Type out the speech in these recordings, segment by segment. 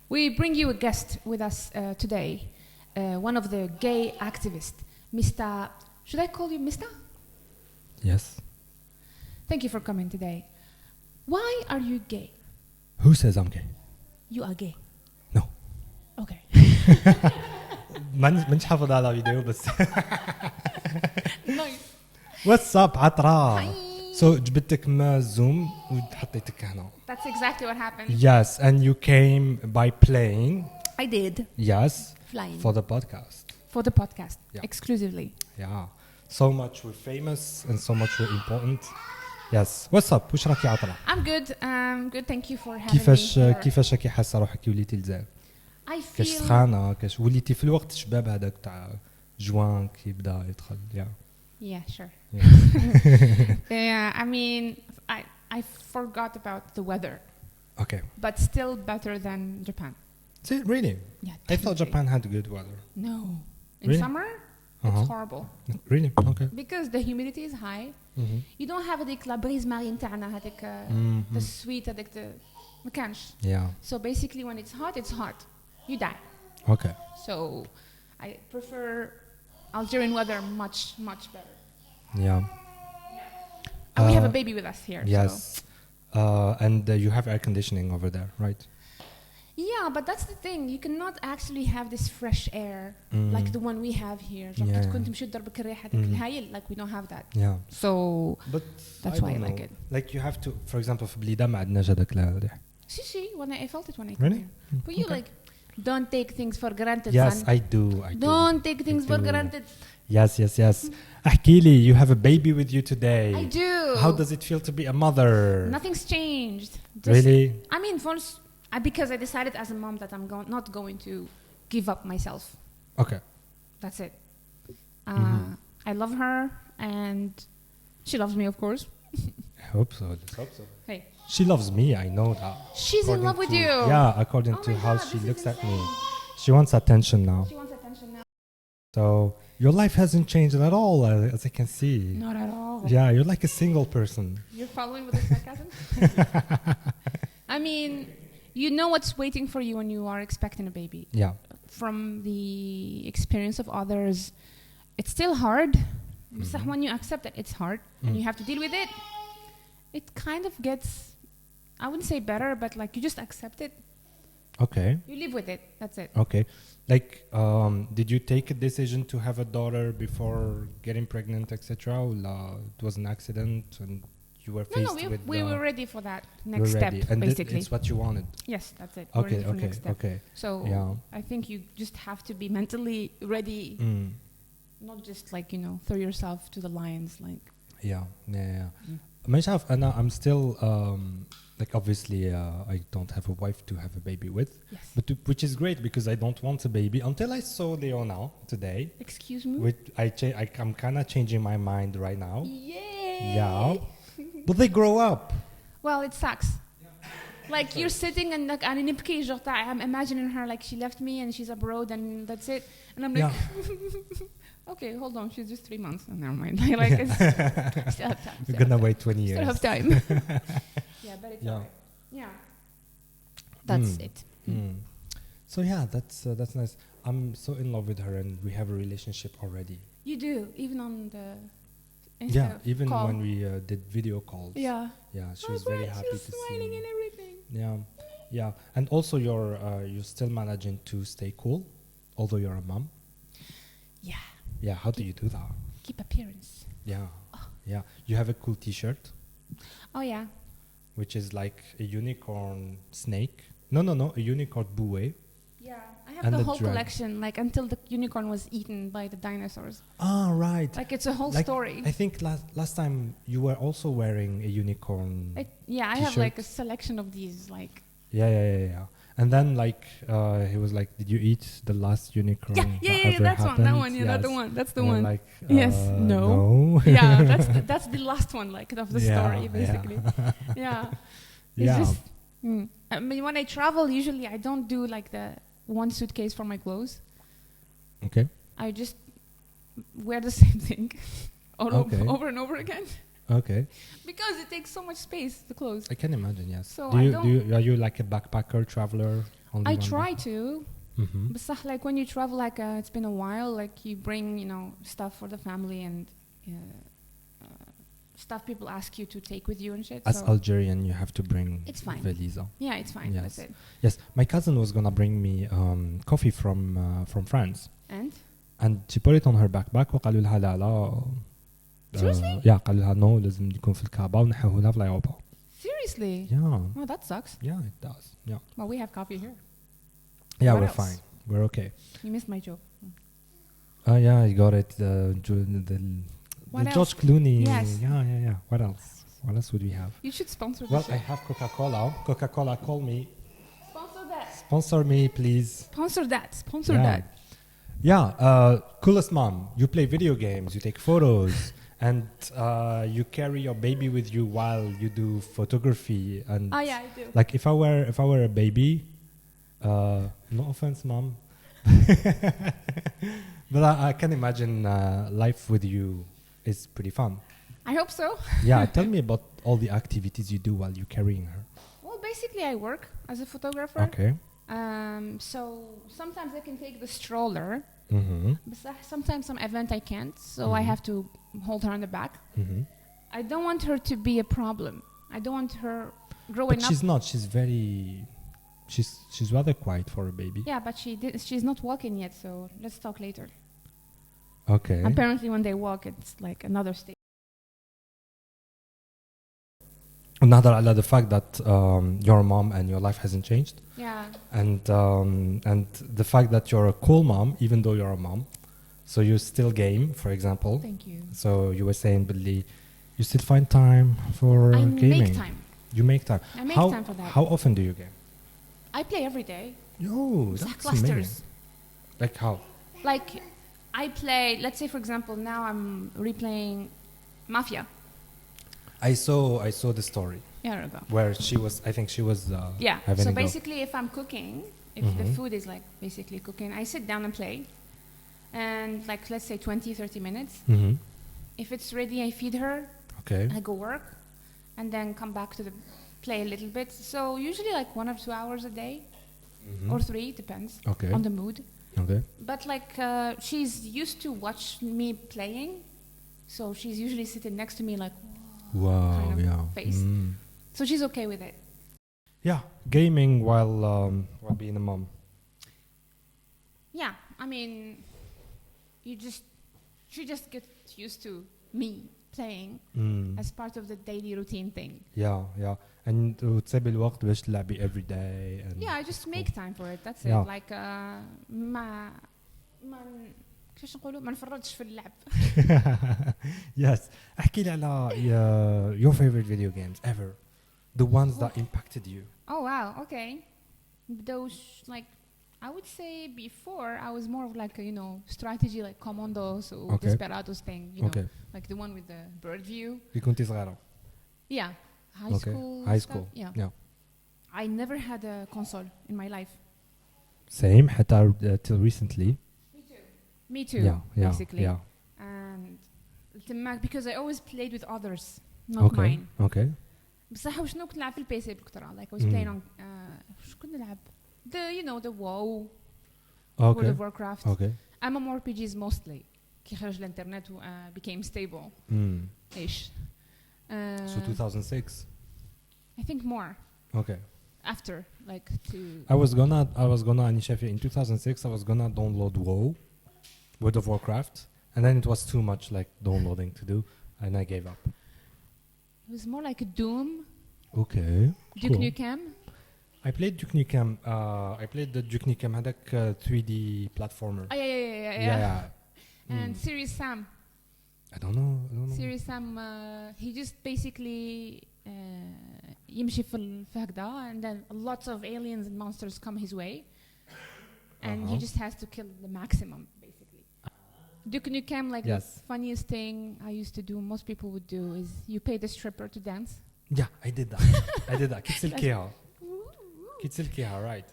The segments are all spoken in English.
We bring you a guest with us today, one of the gay activists, Mr. Should I call you Mr.? Yes. Thank you for coming today. Why are you gay? Who says I'm gay? You are gay. No. Okay. مانيش حافظ على فيديو بس. Nice. What's up Atra? Hi. So جبتك ما زوم وحطيتك هنا. That's exactly what happened. Yes, and you came by plane. I did. Yes. Flying. For the podcast. For the podcast. Yeah. Exclusively. Yeah. So much we're famous and so much we're important. Yes. What's up? وش راكي عطرة؟ I'm good. Good. Thank you for having me here. كيفاش راكي حاسة روحك وليتي لزاف؟ I كاش feel سخانة كاش وليتي في الوقت الشباب هذاك تاع جوان كي يبدا يدخل Yeah, sure. Yeah. Yeah, I mean, I forgot about the weather, Okay. but still better than Japan. See, really? Yeah, I thought definitely. Japan had good weather. No. In Really? summer, Uh-huh. it's horrible. Really? Okay. Because the humidity is high. Mm-hmm. You don't have هذيك la brise marine تاعنا هذيك the sweet هذيك ما كانش. Yeah. So basically when it's hot. You die. Okay. So I prefer Algerian weather much better. Yeah. And we have a baby with us here. Yes. So. And you have air conditioning over there, right? Yeah, but that's the thing. You cannot actually have this fresh air like the one we have here. Yeah. كنت مشيت ضربك الريحة هذيك الهايل, like we don't have that. Yeah. So But that's why I like it. Like you have to, for example, في بليدة ما عندناش هذاك الريح. See, when I felt it when I came Really? here. But you Okay. like, don't take things for granted, Yes, son. I do. Don't take things for do. granted. Yes. احكي لي, you have a baby with you today. I do. How does it feel to be a mother? Nothing's changed. Really? I mean, because I decided as a mom that I'm not going to give up myself. Okay. That's it. I love her, and she loves me, of course. I hope so. Let's hope so. Hey. She loves me, I know that. She's in love with you. Yeah, according Oh to my how God, she this looks is at me. insane. She wants attention now. She wants attention now. So your life hasn't changed at all, as I can see. Not at all. Yeah, you're like a single person. You're following with the sarcasm? I mean, you know what's waiting for you when you are expecting a baby. Yeah. From the experience of others, it's still hard. So when you accept that it's hard and you have to deal with it, it kind of gets, I wouldn't say better, but like you just accept it. Okay. You live with it. That's it. Okay. Like, did you take a decision to have a daughter before getting pregnant, etc.? Or it was an accident and you were faced with... we were ready for that you next were step, ready. And basically. it's what you wanted. Yes, that's it. Okay, we're ready for the next step. okay. So Yeah. I think you just have to be mentally ready, not just like, throw yourself to the lions. Like. Yeah. مش عارف أنا I'm still like obviously I don't have a wife to have a baby with. Yes. But which is great because I don't want a baby until I saw Leona today. Excuse me? I'm kind of changing my mind right now. Yay! Yeah. But they grow up. Well, it sucks. Like you're sitting and like I'm imagining her like she left me and she's abroad and that's it. And I'm like, okay, hold on, she's just 3 months. Oh, never mind. Like it's still have time. We're gonna wait 20 years. Still have time. Yeah, but it's alright. Yeah. That's it. So yeah, that's nice. I'm so in love with her and we have a relationship already. You do, even on the even call. when we did video calls. Yeah. Yeah, she was very happy to see smiling me. and everything. Yeah. And also you're still managing to stay cool, although you're a mom. Yeah. Yeah, how do you do that? Keep appearance. Yeah. Yeah. You have a cool t-shirt. Oh yeah. Which is like a unicorn snake. No, a unicorn bouet. Yeah, I have And the the whole dragon. collection, like until the unicorn was eaten by the dinosaurs. Ah, right. Like it's a whole story. I think last time you were also wearing a unicorn. I have t-shirt. like a selection of these, like. Yeah. And then like he was like, "Did you eat the last unicorn?" Yeah. That's happened? that one. Yeah, Yes. that's the one. That's the And one. Like, yes. No. Yeah, that's the last one, like of the story, basically. Yeah. It's just. I mean, when I travel, usually I don't do like the one suitcase for my clothes. Okay. I just wear the same thing over and over again. Okay. Because it takes so much space, the clothes. I can imagine, yes. So Are you like a backpacker, traveler? I try to. But like when you travel, like it's been a while, like you bring, you know, stuff for the family and stuff people ask you to take with you and shit. As Algerian, you have to bring it's fine. Valiza. Yeah, it's fine. Yes. That's it. Yes, my cousin was gonna bring me coffee from France. And she put it on her backpack وقالوا لها لا لا. Seriously? Yeah, قالوا لها no لازم يكون في الكعبة ونحوه لها في الأوروبا. Seriously? Yeah. Oh, that sucks. Yeah, it does. Yeah. Well, we have coffee here. Yeah, What we're else? fine. We're okay. You missed my joke. Oh yeah, you got it. The George Clooney. Yes. Yeah. What else? What else would we have? You should sponsor the Well, show. I have Coca-Cola. Coca-Cola, call me. Sponsor that. Sponsor me, please. Sponsor that. Sponsor Yeah. that. Yeah, coolest mom. You play video games, you take photos, and you carry your baby with you while you do photography. And Oh yeah, I do. like if I were a baby, no offense, mom, but I can imagine life with you is pretty fun. I hope so. Yeah, tell me about all the activities you do while you're carrying her. Well, basically, I work as a photographer. Okay. So sometimes I can take the stroller, Mm-hmm. but sometimes some event I can't, so I have to hold her on the back. Mm-hmm. I don't want her to be a problem. I don't want her growing But up. she's not. She's rather quiet for a baby. Yeah, but she's not walking yet, so let's talk later. Okay. Apparently, when they walk, it's like another stage. Another على the fact that your mom and your life hasn't changed. Yeah. And the fact that you're a cool mom, even though you're a mom, so you still game, for example. Thank you. So you were saying, Billy, you still find time for I gaming. make time. You make time. I make time for that. How often do you game? I play every day. No, It's that's clusters. amazing. Like how? Like, I play. Let's say, for example, now I'm replaying Mafia. I saw the story Yeah, there we go. where she was. I think she was. Yeah. Having So a go. basically, if I'm cooking, if the food is like basically cooking, I sit down and play. And like, let's say 20, 30 minutes. Mm-hmm. If it's ready, I feed her. Okay. I go work, and then come back to the play a little bit. So usually like 1 or 2 hours a day, or 3, depends Okay. on the mood. Okay. But like she's used to watch me playing, so she's usually sitting next to me like Wow. kind of Yeah. face. So she's okay with it. Yeah. Gaming while being a mom. Yeah, I mean, she just gets used to me playing as part of the daily routine thing. Yeah. And تسيبي الوقت باش تلعبي every day. And Yeah, I just make time for it. That's Yeah. it. Like كيفاش نقولوا ما نفرطش في اللعب. Yes. احكي لي على your favorite video games ever. The ones that impacted you. Oh wow, okay. Those like I would say before I was more of like a, strategy like Commandos or Okay. Desperados thing, Okay. like the one with the bird view. اللي كنتي صغيرة. Yeah, high Okay. school. High stuff. school. Yeah. I never had a console in my life. Same حتى till recently. Me too. Yeah. Basically. Yeah. And because I always played with others, not mine. Okay. بصح وشنو كنت نلعب في البيسي بالكثرة. Like I was playing on شو كنت نلعب the WoW, World Okay. of Warcraft. Okay. MMORPGs mostly. كي خرج الانترنت became stable. ish. So 2006. I think more Okay. after like to. I was gonna initially in 2006 I was gonna download WoW, World of Warcraft, and then it was too much like downloading to do, and I gave up. It was more like a Doom. Okay. Duke Cool. Nukem. I played Duke Nukem. I played the Duke Nukem هذاك 3D platformer. Oh yeah. And Mm. Serious Sam. I don't know. Serious Sam. He just basically يمشي في هكذا, and then lots of aliens and monsters come his way, and he just has to kill the maximum basically. Duke Nukem, like Yes. the funniest thing I used to do, most people would do, is you pay the stripper to dance. Yeah, I did that. كي تسلكيها. right.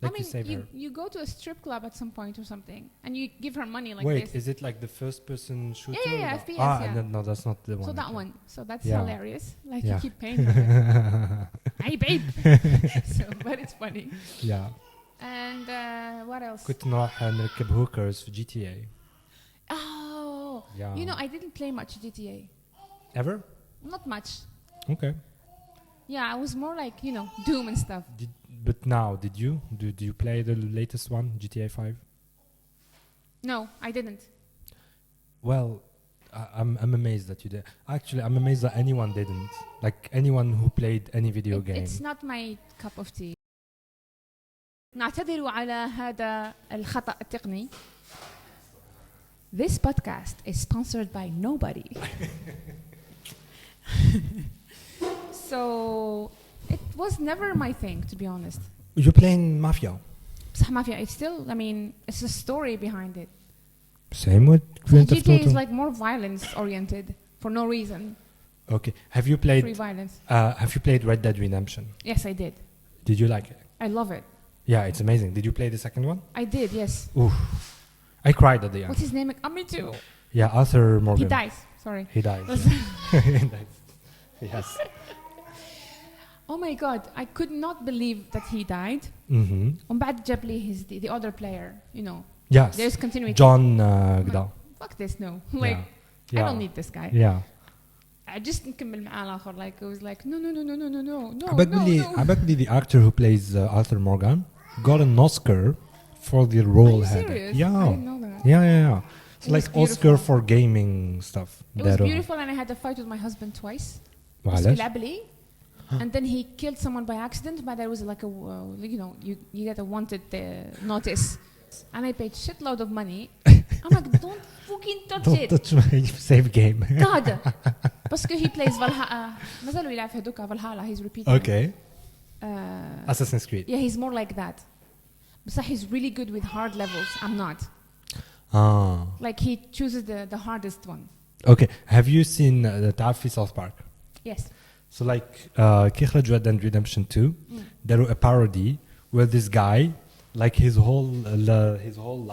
Like I mean, you save her. you go to a strip club at some point or something, and you give her money like Wait, this. is it like the first-person shooter? Yeah, FPS, yeah. No, that's not the one. So that one. So that's Yeah. hilarious. Like Yeah. you keep paying her. Hey, babe. So, but it's funny. Yeah. And what else? كنت نروح نركب hookers في GTA. Oh. Yeah. You know, I didn't play much GTA. Ever? Not much. Okay. Yeah, I was more like, Doom and stuff. But now, did you? Did you play the latest one, GTA 5? No, I didn't. Well, I'm amazed that you did. Actually, I'm amazed that anyone didn't. Like anyone who played any video game. It's not my cup of tea. نعتذر على هذا الخطأ التقني. This podcast is sponsored by nobody. So it was never my thing, to be honest. You're playing Mafia. بصح Mafia, it's still, it's a story behind it. Same with Grand Theft GTA is Auto. like more violence oriented for no reason. Okay. Have you played? Free violence. Have you played Red Dead Redemption? Yes, I did. Did you like it? I love it. Yeah, it's amazing. Did you play the second one? I did, yes. Oof. I cried at the end. What's his name? Me too. Yeah, Arthur Morgan. He dies. Sorry. He dies. He dies. Yes. Oh my God, I could not believe that he died. Mm-hmm. ومن بعد جاب لي the other player, Yes. There's continuity. John Gdal. Fuck this, no. Like, Yeah. I don't need this guy. Yeah. I just نكمل معاه الآخر. Like, it was like, no. عبالي the actor who plays Arthur Morgan got an Oscar for the role. Are you serious? Yeah. I didn't know that. Yeah. It's It like was Oscar beautiful. for gaming stuff. It was beautiful, and I had a fight with my husband twice. وعلاش؟ لعب لي. And then he killed someone by accident, but there was like you get a wanted notice. And I paid shitload of money. I'm like, don't fucking touch Don't it. touch my save game. God. Parce he plays Valhalla. مازالوا يلعب في هذوك Valhalla. He's repeating. Okay. Assassin's Creed. Yeah, he's more like that. But he's really good with hard levels. I'm not. Like he chooses the hardest one. Okay. Have you seen تعرف في South Park? Yes. So like كي خرج Red Dead Redemption 2 there was a parody where this guy like his whole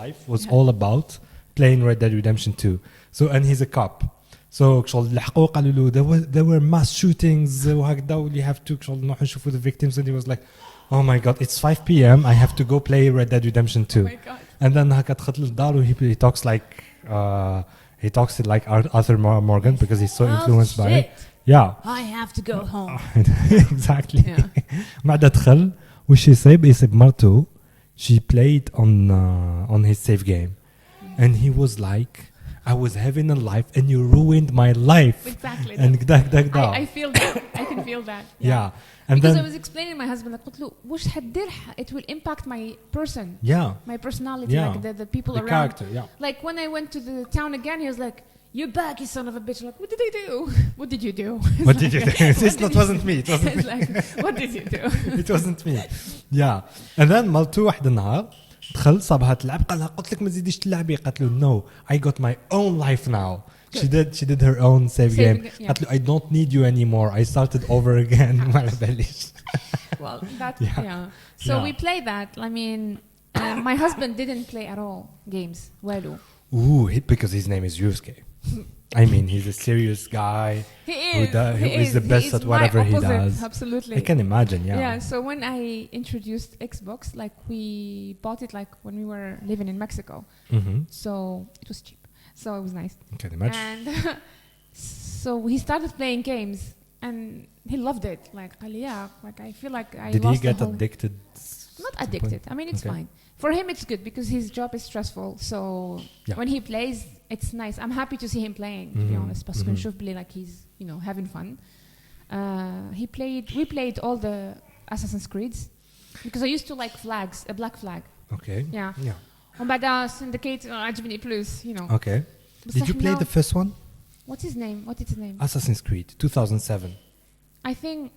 life was all about playing Red Dead Redemption 2. So and he's a cop. So شغل لحقوا قالوا له there were mass shootings وهكذا واللي have to شغل نروح نشوفوا the victims, and he was like, oh my god, it's 5 p.m. I have to go play Red Dead Redemption 2. Oh my god. And then هكا دخلت للدار و he talks like he talks like Arthur Morgan because he's so influenced by it. Yeah. I have to go home. Exactly. Yeah. بعد دخل وش يصيب مرته. She played on his save game, and he was like, I was having a life and you ruined my life. Exactly. And I feel that. I can feel that. Yeah. And because then I was explaining to my husband like قلت له وش حدير it will impact my person. Yeah. My personality, Yeah. like the people The around. character, yeah. Like when I went to the town again, he was like, "You're back, you son of a bitch." Like, what did I do? What did you do? What did you do? It wasn't me. It wasn't me. It's like, what did you do? It wasn't me. Yeah. And then مرته واحد النهار دخل صابها تلعب قال لها قلت لك ما تزيديش تلعبي. قالت له no, I got my own life now. She did her own save game. قالت له I don't need you anymore. I started over again. ما على باليش. Well, that Yeah. So Yeah. we play that. I mean, my husband didn't play at all games. والو. Ooh, because his name is Yusuke. I mean, he's a serious guy. He Who is the best at whatever he does. Absolutely. I can imagine, yeah. Yeah, so when I introduced Xbox, like we bought it like when we were living in Mexico. Mm-hmm. So it was cheap. So it was nice. I can imagine. And so he started playing games and he loved it. Like, like I feel like I Did he lost get the whole addicted? Not addicted. I mean, it's Okay. fine. For him, it's good because his job is stressful. So Yeah. when he plays, it's nice. I'm happy to see him playing, to be honest. Parce que نشوف بلي like he's, having fun. We played all the Assassin's Creeds because I used to like flags, a black flag. Okay. Yeah. Yeah. ومن بعد Syndicate عجبني plus, Okay. بس Did you play now- the first one? What's his name? What is his name? Assassin's Creed 2007. I think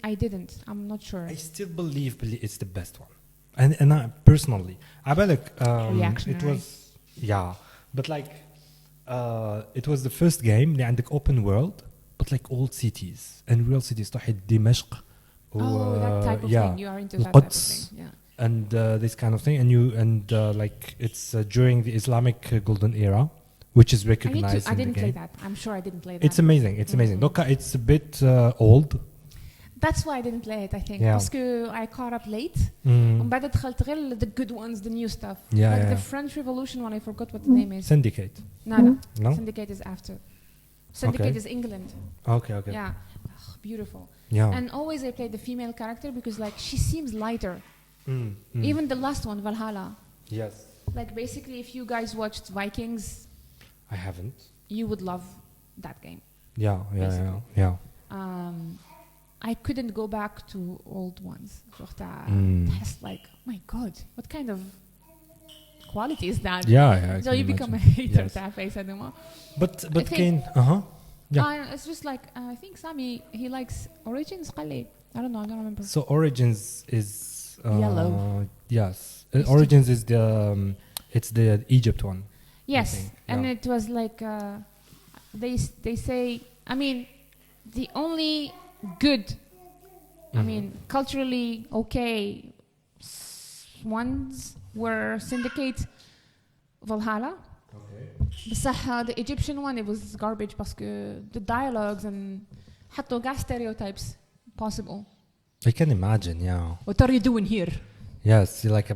I didn't. I'm not sure. I still believe it's the best one. And I personally, عبالك it Reactionary. was but like it was the first game اللي عندك open world but like old cities and real cities تروحي دمشق that type of thing. You are into that type of القدس thing. Yeah. and this kind of thing, and like it's during the Islamic golden era, which is recognized I in didn't the play game. that. I'm sure I didn't play that. It's amazing. It's amazing. Look, it's a bit old. That's why I didn't play it, I think. Yeah. Because I caught up late. ومن بعد دخلت غير the good ones, the new stuff. Yeah, like yeah. the French Revolution one, I forgot what the name is. Syndicate. No. No? Syndicate is after. Syndicate Okay. is England. Okay. Yeah. Beautiful. Yeah. And always I played the female character because like she seems lighter. Even the last one, Valhalla. Yes. Like basically if you guys watched Vikings, I haven't. you would love that game. Yeah. Basically. I couldn't go back to old ones. It's like, oh my God, what kind of quality is that? Yeah. So you become a hater. Yes. But Kane, Yeah. It's just like I think Sami he likes Origins. I don't know. I don't remember. So Origins is Yellow. Yes, Origins is the it's the Egypt one. Yes, and Yeah. it was like they say. I mean, the only good, I mean, culturally okay ones were Syndicate, Valhalla. Okay. بصح the Egyptian one it was garbage parce que the dialogues and حطوا كاع stereotypes possible. I can imagine. Yeah. What are you doing here? Yes. You're like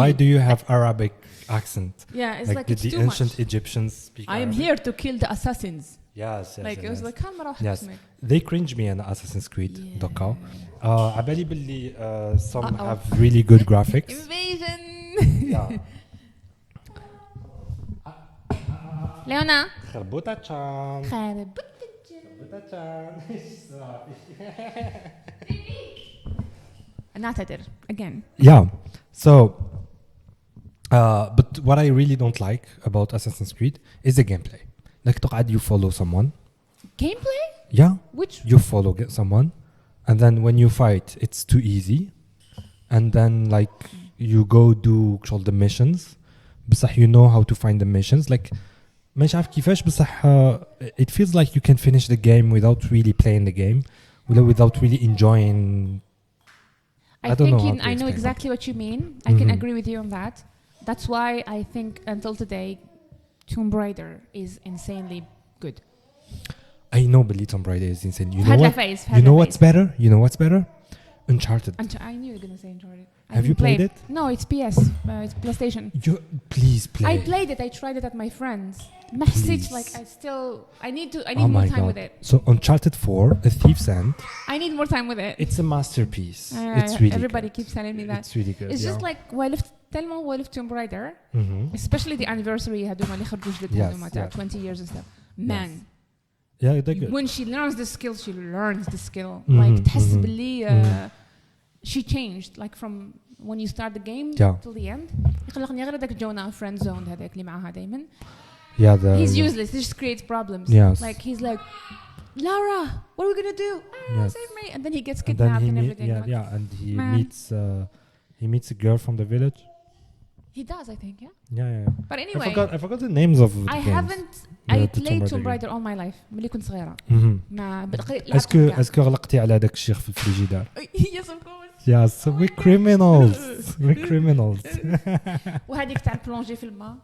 why do you have Arabic accent? Yeah, it's like did it's the too ancient much. Egyptians speak I am Arabic? here to kill the assassins. Yes. Like it was like camera. Yes. They cringe me in Assassin's Creed. دوكا. عبالي باللي some have really good graphics. Invasion. Yeah. Leona. خربوطة-chan. خربوطة-chan. نعتذر again. Yeah. So, but what I really don't like about Assassin's Creed is the gameplay. Like تقعد you follow someone. Gameplay? Yeah. Which? You follow someone, and then when you fight, it's too easy, and then like you go do the missions. بصح you know how to find the missions. Like مش عارف كيفاش بصح it feels like you can finish the game without really playing the game, without really enjoying. I don't know how to I know explain exactly what you mean. I can agree with you on that. That's why I think until today, Tomb Raider is insanely good. I know but Tomb Raider is insane. You know what? You know what's better? You know what's better? Uncharted. I knew you were gonna say Uncharted. Have you played it? No, it's PS. It's PlayStation. Please play. I played it. I tried it at my friends. Message like I need more time with it. So Uncharted 4, A Thief's End. I need more time with it. It's a masterpiece. It's really everybody good. keeps telling me that. It's really good. It's just like while if Tomb Raider, especially the anniversary هذوما اللي خرجوا جدد هذوما تاع 20 years and stuff. Man. Yeah, they're good. When she learns the skill, she learns the skill. Like تحس باللي she changed like from when you start the game till the end. يخلقني غير هذاك جونا friend zone هذاك اللي معاها دايما. Yeah, he's useless. He just creates problems. Yes. Like he's like, Laura, what are we gonna do? Save me! And then he gets and kidnapped and everything. And he meets a girl from the village. He does, I think. Yeah. But anyway, I forgot the names of the games. I played Tomb Raider all my life. ملي كنت صغيرة. اسكو غلقتي على هذاك الشيخ في الفريجيدار؟ Yes, of course. Yes, we're criminals. We're criminals. وهذيك تاع البلونجي في الماء.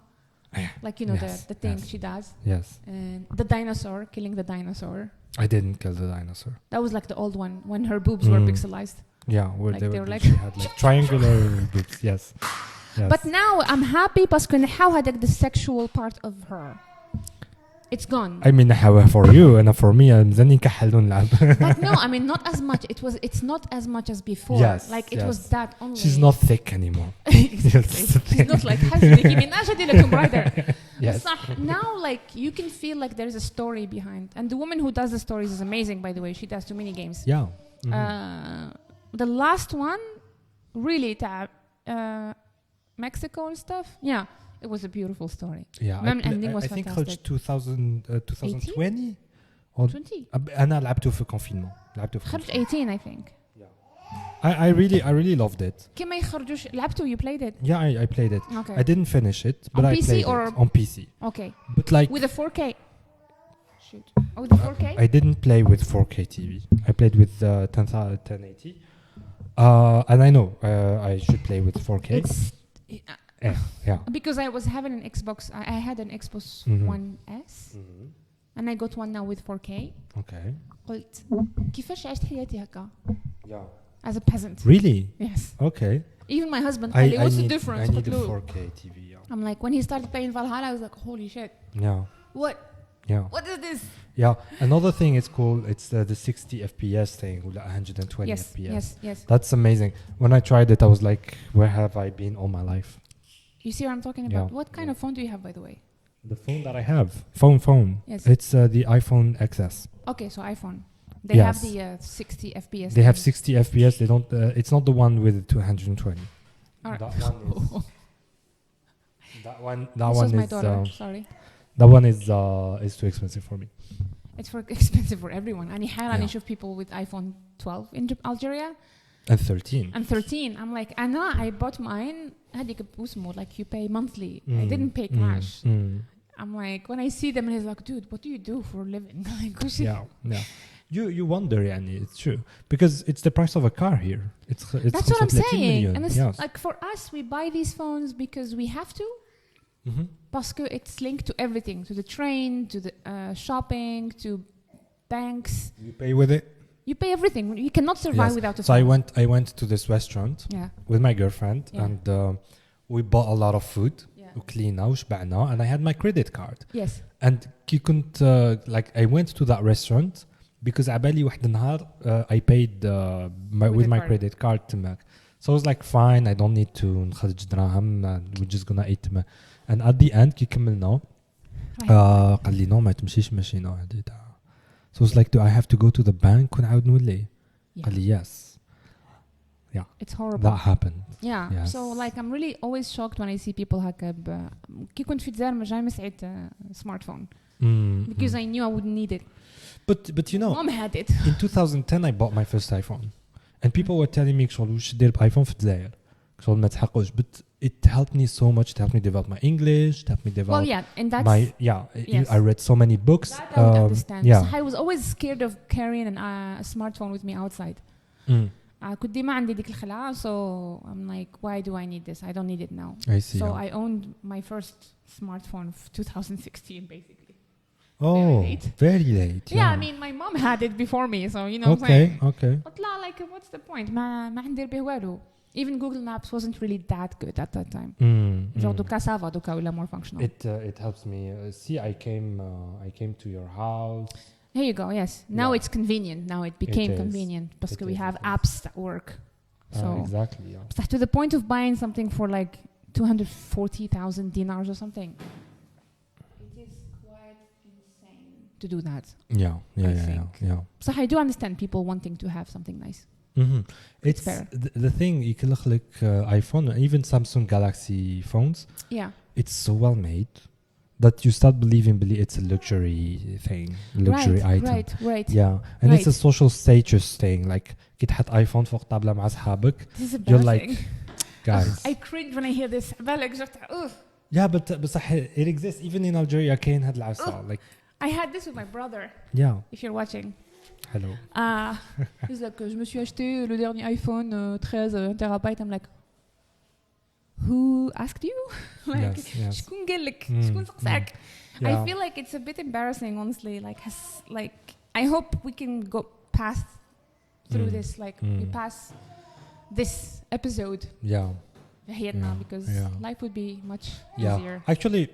Like you know the thing she does. Yes. And the dinosaur, killing the dinosaur. I didn't kill the dinosaur. That was like the old one when her boobs were pixelized. Yeah, where like they were like she had like triangular boobs. Yes. But now I'm happy because how had the sexual part of her. It's gone. I mean, how for you and for me, مزني كحلون لعب. But no, I mean not as much. It's not as much as before. Yes, like it was that only. She's not thick anymore. She's not like Nicki Minaj did a Tomb Raider. Yes. Now, like you can feel like there's a story behind, and the woman who does the stories is amazing. By the way, she does too many games. Yeah. The last one, really, Mexico and stuff. Yeah. It was a beautiful story. Yeah, ending was I think fantastic. 2020 or 20. أنا لعبته في confinement. خرج 18 I think. Yeah. I really loved it. كي يخرجوش لعبته you played it. Yeah, I played it. Okay. I didn't finish it, but on I PC played or it on PC. Okay. But like with a 4K. Shoot. Oh, with a 4K? I didn't play with 4K TV. I played with 1080. And I know I should play with 4K. It's Yeah. because I was having an Xbox. I had an Xbox One S, and I got one now with 4K. Okay. قلت كيفاش عشت حياتي هكا Yeah. as a peasant. Really? Yes. Okay. Even my husband قال لي what's the I difference? need قلت a له 4K TV. Yeah. I'm like, when he started playing Valhalla, I was like, holy shit, Yeah. what? Yeah. What is this? Yeah. Another thing it's called, it's the 60 FPS thing, or 120 Yes, FPS. yes. That's amazing. When I tried it, I was like, where have I been all my life? You see what I'm talking about? Yeah. What kind of phone do you have, by the way? The phone that I have, phone. Yes. It's the iPhone XS. Okay, so iPhone. They Yes. have the 60 FPS. They have 60 FPS. They don't. It's not the one with 220. All right. That one is. That one. That This one was my is. daughter. Sorry. That one is too expensive for me. It's for expensive for everyone. أنا حالة Yeah. نشوف people with iPhone 12 in Algeria And 13. and 13. I'm like, I bought mine. هذيك بوسمو, like you pay monthly. I didn't pay cash. I'm like, when I see them, and he's like, dude, what do you do for a living? Like, who's she? Yeah. You wonder, يعني, it's true, because it's the price of a car here. It's That's what I'm 35 saying. million. And it's Yes. like, for us, we buy these phones because we have to. Parce que it's linked to everything, to the train, to the shopping, to banks. You pay with it. You pay everything. You cannot survive Yes. without a So phone. I went to this restaurant Yeah. with my girlfriend, Yeah. and we bought a lot of food. Yeah. وكلينا وشبعنا, and I had my credit card. Yes. And كي كنت like I went to that restaurant because عبالي واحد النهار I paid with my credit card تماك. So I was like, fine, I don't need to نخرج دراهم, and we're just gonna eat تماك. And at the end كي كملنا قال لي no ما تمشيش مشينا هادي تاع. So I was like, do I have to go to the bank ونعاود نولي؟ قال لي yes. Yeah. It's horrible. That happened. Yeah. Yes. So like I'm really always shocked when I see people هكا كي كنت في الجزائر ما جاي مسعيت smartphone because I knew I wouldn't need it. But you know, Mom had it. in 2010 I bought my first iPhone, and people were telling me شغل واش دير بايفون في الجزائر شغل ما تحققش. But it helped me so much. It helped me develop my English. It helped me develop Well, yeah, and that's my yes. I read so many books. that I would understand. Yeah. So I was always scared of carrying a smartphone with me outside. كنت ديما عندي ديك الخلعة, so I'm like, why do I need this? I don't need it now. I see. So yeah. I owned my first smartphone of 2016, basically. Oh, late. very late. Yeah, I mean, my mom had it before me, so you know what I'm Okay, saying. okay. But like, what's the point? ما ندير به والو. Even Google Maps wasn't really that good at that time. Genre دوكا سافا دوكا ولا more functional. It helps me. See, I came to your house. Here you go. Yes. Now Yeah. it's convenient. Now it became is. convenient because It we is, have it is. apps that work. So Exactly. Yeah. to the point of buying something for like 240,000 dinars or something. It is quite insane to do that. Yeah. So I do understand people wanting to have something nice. It's fair. the thing. You can look like iPhone, even Samsung Galaxy phones. Yeah. It's so well made that you start believing it's a luxury thing, luxury item. Right. Yeah, and it's a social status thing. Like كي تحط ايفون فوق طابلة مع صحابك. This is You're embarrassing. like, guys. I cringe when I hear this. بالك جبت Yeah, but بصح it exists even in Algeria. كاين هاد العصا. Like, I had this with my brother. yeah. If you're watching. Hello. He's like, je me suis acheté le dernier iPhone 13 1 terabyte. I'm like, who asked you? Like, Yes. شكون قال لك؟ شكون سقساك؟ I Yeah. feel like it's a bit embarrassing, honestly. Like I hope we can go past through this. Like we pass this episode. Yeah. Yeah. Because life would be much easier. Actually,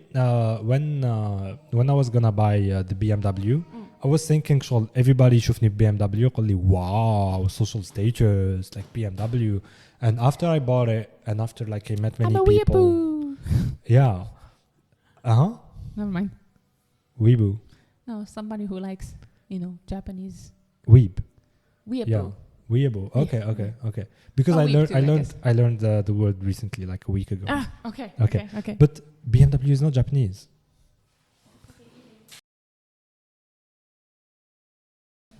when I was gonna buy the BMW, I was thinking, شغل everybody يشوفني BMW يقول لي wow, social status, like BMW. And after I bought it, and after like I met many I'm a people. weeaboo. Yeah. Never mind. Weeaboo. No, somebody who likes, Japanese. Weeb. Weeaboo. Yeah. Weeaboo. Okay. Because Oh, I weeb learned too, I I learned the word recently, like a week ago. Okay. But BMW is not Japanese.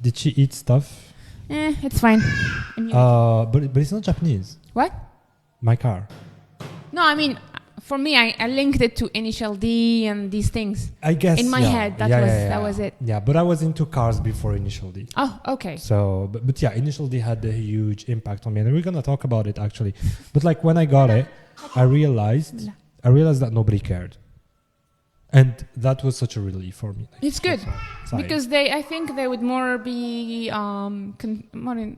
Did she eat stuff? It's fine. But it's not Japanese. What? My car. No, I mean, for me, I linked it to Initial D and these things. I guess In my head, that was it. Yeah, but I was into cars before Initial D. Oh, okay. So, but yeah, Initial D had a huge impact on me, and we're gonna talk about it actually. But like when I got it, I realized that nobody cared, and that was such a relief for me. Like, It's good sorry. because I think they would more be more in,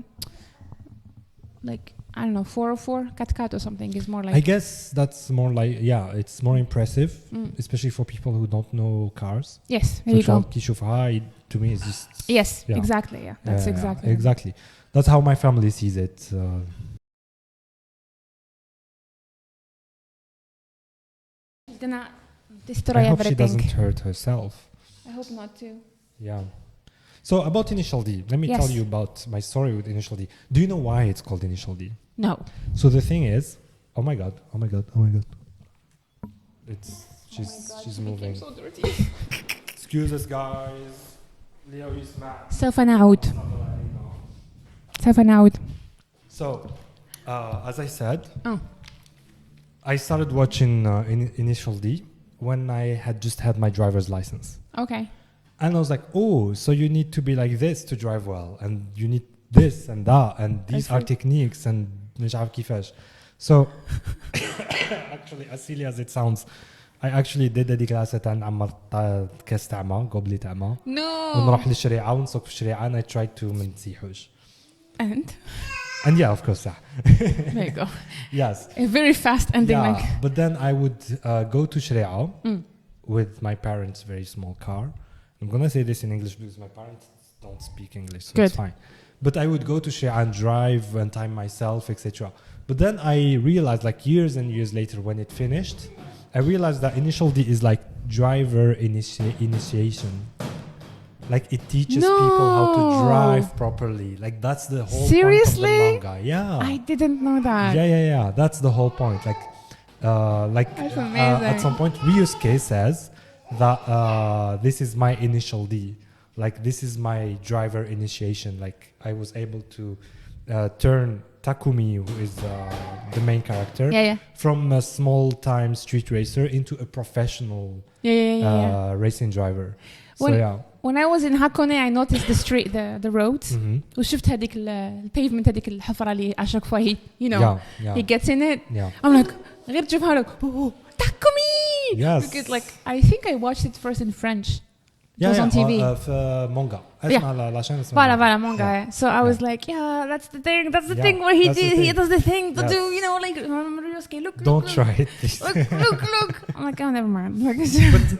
like I don't know 404 cat or something is more like. I guess that's more like it's more impressive, especially for people who don't know cars. Yes, there you go. To me, it's just Yes, exactly. Yeah, that's exactly. Exactly. That's how my family sees it. Gonna destroy I hope everything. she doesn't hurt herself. I hope not too. Yeah. So about Initial D, let me tell you about my story with Initial D. Do you know why it's called Initial D? No. So the thing is, oh my god. She's moving. So dirty. Excuse us, guys. Leo is mad. سوف نعود. So, as I said, I started watching Initial D when I had just had my driver's license. Okay. And I was like, oh, so you need to be like this to drive well, and you need this and that, and these are techniques, and مش عارف كيفاش. So, actually, as silly as it sounds, I actually did هذيك العسة تاع نعمر كاس تعمى قبلي تعمى. No. ونروح للشريعة ونسوق في الشريعة and I tried to ما نسيحوش. And yeah, of course. there you go. Yes. A very fast ending. Yeah, like. but then I would go to Shreya with my parents' very small car. I'm going to say this in English because my parents don't speak English, so it's fine. But I would go to Shreya and drive and time myself, etc. But then I realized, like years and years later when it finished, I realized that Initial D is like driver initiation. Like it teaches people how to drive properly. Like that's the whole point of the manga. Yeah. I didn't know that. Yeah. That's the whole point. Like that's amazing. At some point, Ryusuke says that this is my Initial D. Like this is my driver initiation. Like I was able to turn Takumi, who is the main character, from a small-time street racer into a professional racing driver. When I was in Hakone, I noticed the roads. وشفت هذيك البيفمنت هذيك الحفرة اللي à chaque fois he gets in it. I'm like غير تشوفها لك Takumi. Yes. Because like I think I watched it first in French. It was on TV. في manga. Voilà, manga. So I was like, that's the thing where he does the thing to do, like look. Don't try it. Look. I'm like, oh, never mind.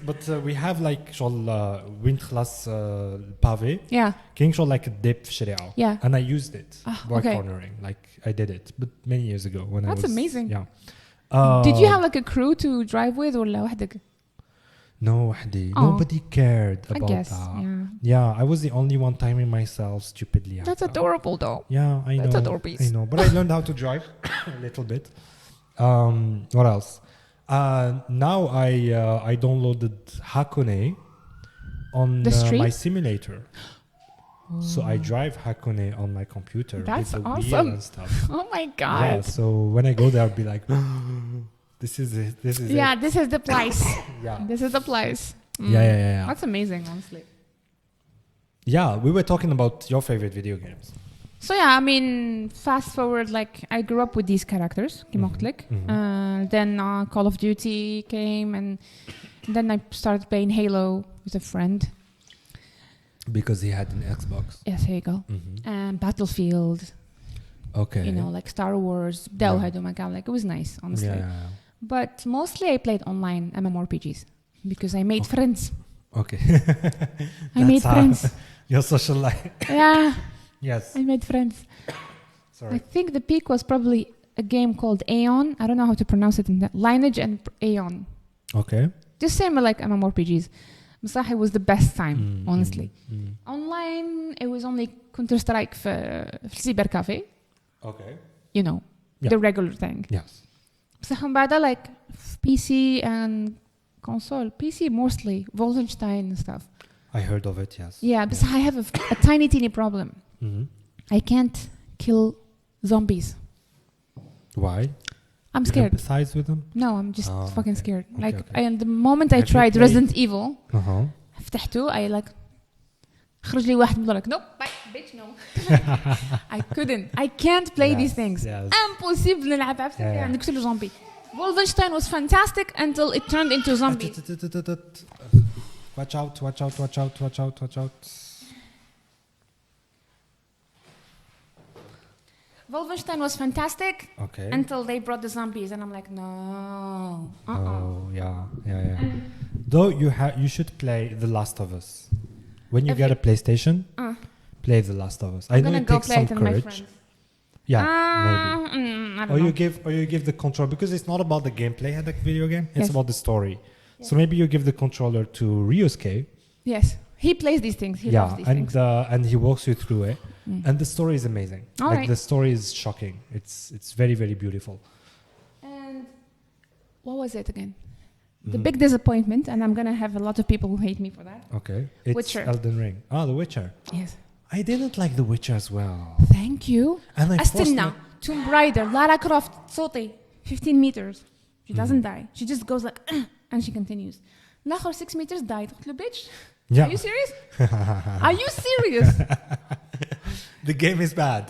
but we have like شغل وين خلاص pavé. كاين شغل like a dip في الشارع. And I used it while cornering. Like I did it, but many years ago when That's amazing. Yeah. Did you have like a crew to drive with ولا وحدك? No, وحدي. Nobody cared about that. Yeah, I was the only one timing myself stupidly. That's adorable though. Yeah, I know. That's adorable. I know, but I learned how to drive a little bit. What else? Now I downloaded Hakone on my simulator. So I drive Hakone on my computer. That's with the awesome. wheel and stuff. Oh my god. Yeah, so when I go there I'll be like this is it. This is the place. This is the place. Yeah. That's amazing, honestly. Yeah, we were talking about your favorite video games. So I mean, fast forward, like I grew up with these characters, then Call of Duty came, and then I started playing Halo with a friend. Because he had an Xbox. Yes, here you go. And Battlefield. Okay. Like Star Wars, like it was nice, honestly. Yeah. But mostly I played online MMORPGs because I made friends. Okay. I made friends. Your social life. Yeah. Yes. I made friends. Sorry. I think the peak was probably a game called Aeon. I don't know how to pronounce it in that. Lineage and Aeon. Okay. Just same like MMORPGs. Masahi was the best time, honestly. Online, it was only Counter-Strike for Cyber Cafe. Okay. The regular thing. Yes. بصراحة بعدها like PC and console. PC mostly. Wolfenstein and stuff. I heard of it, yes. Yeah, but I have a tiny problem. I can't kill zombies. Why? I'm You scared. empathize with them? No, I'm just fucking okay. scared. Okay, Like, okay. and the moment I Have you tried played- Resident Evil, Uh-huh. فتحته, I like خرج لي واحد من like nope, bye, bitch, no. I couldn't. I can't play these things. Yes. Impossible نلعب عرفتي Yeah, yeah. عندك كل zombie. Wolfenstein was fantastic until it turned into zombie. Watch out, watch out, watch out, watch out, watch out. Wolfenstein was fantastic Okay. until they brought the zombies, and I'm like, no. Oh, yeah. Though you should play The Last of Us. When you If get you- a PlayStation, play The Last of Us. I I'm know gonna it go takes play some it with my courage. friends. Yeah, maybe. I don't know. Or you give the control, because it's not about the gameplay of the video game, it's Yes. about the story. Yes. So maybe you give the controller to Ryusuke. Yes, he plays these things. He loves these things. And he walks you through it. And the story is amazing. All like right. the story is shocking. It's very, very beautiful. And what was it again? The big disappointment, and I'm gonna have a lot of people who hate me for that. Okay. It's Witcher. Elden Ring. Ah, The Witcher. Yes. I didn't like The Witcher as well. Thank you. And I forced استنى. my- Tomb Raider, Lara Croft, صوتي, 15 meters. She doesn't die. She just goes like, and she continues. الآخر 6 meters died. قلت له, bitch, Yeah. are you serious? Are you serious? The game is bad.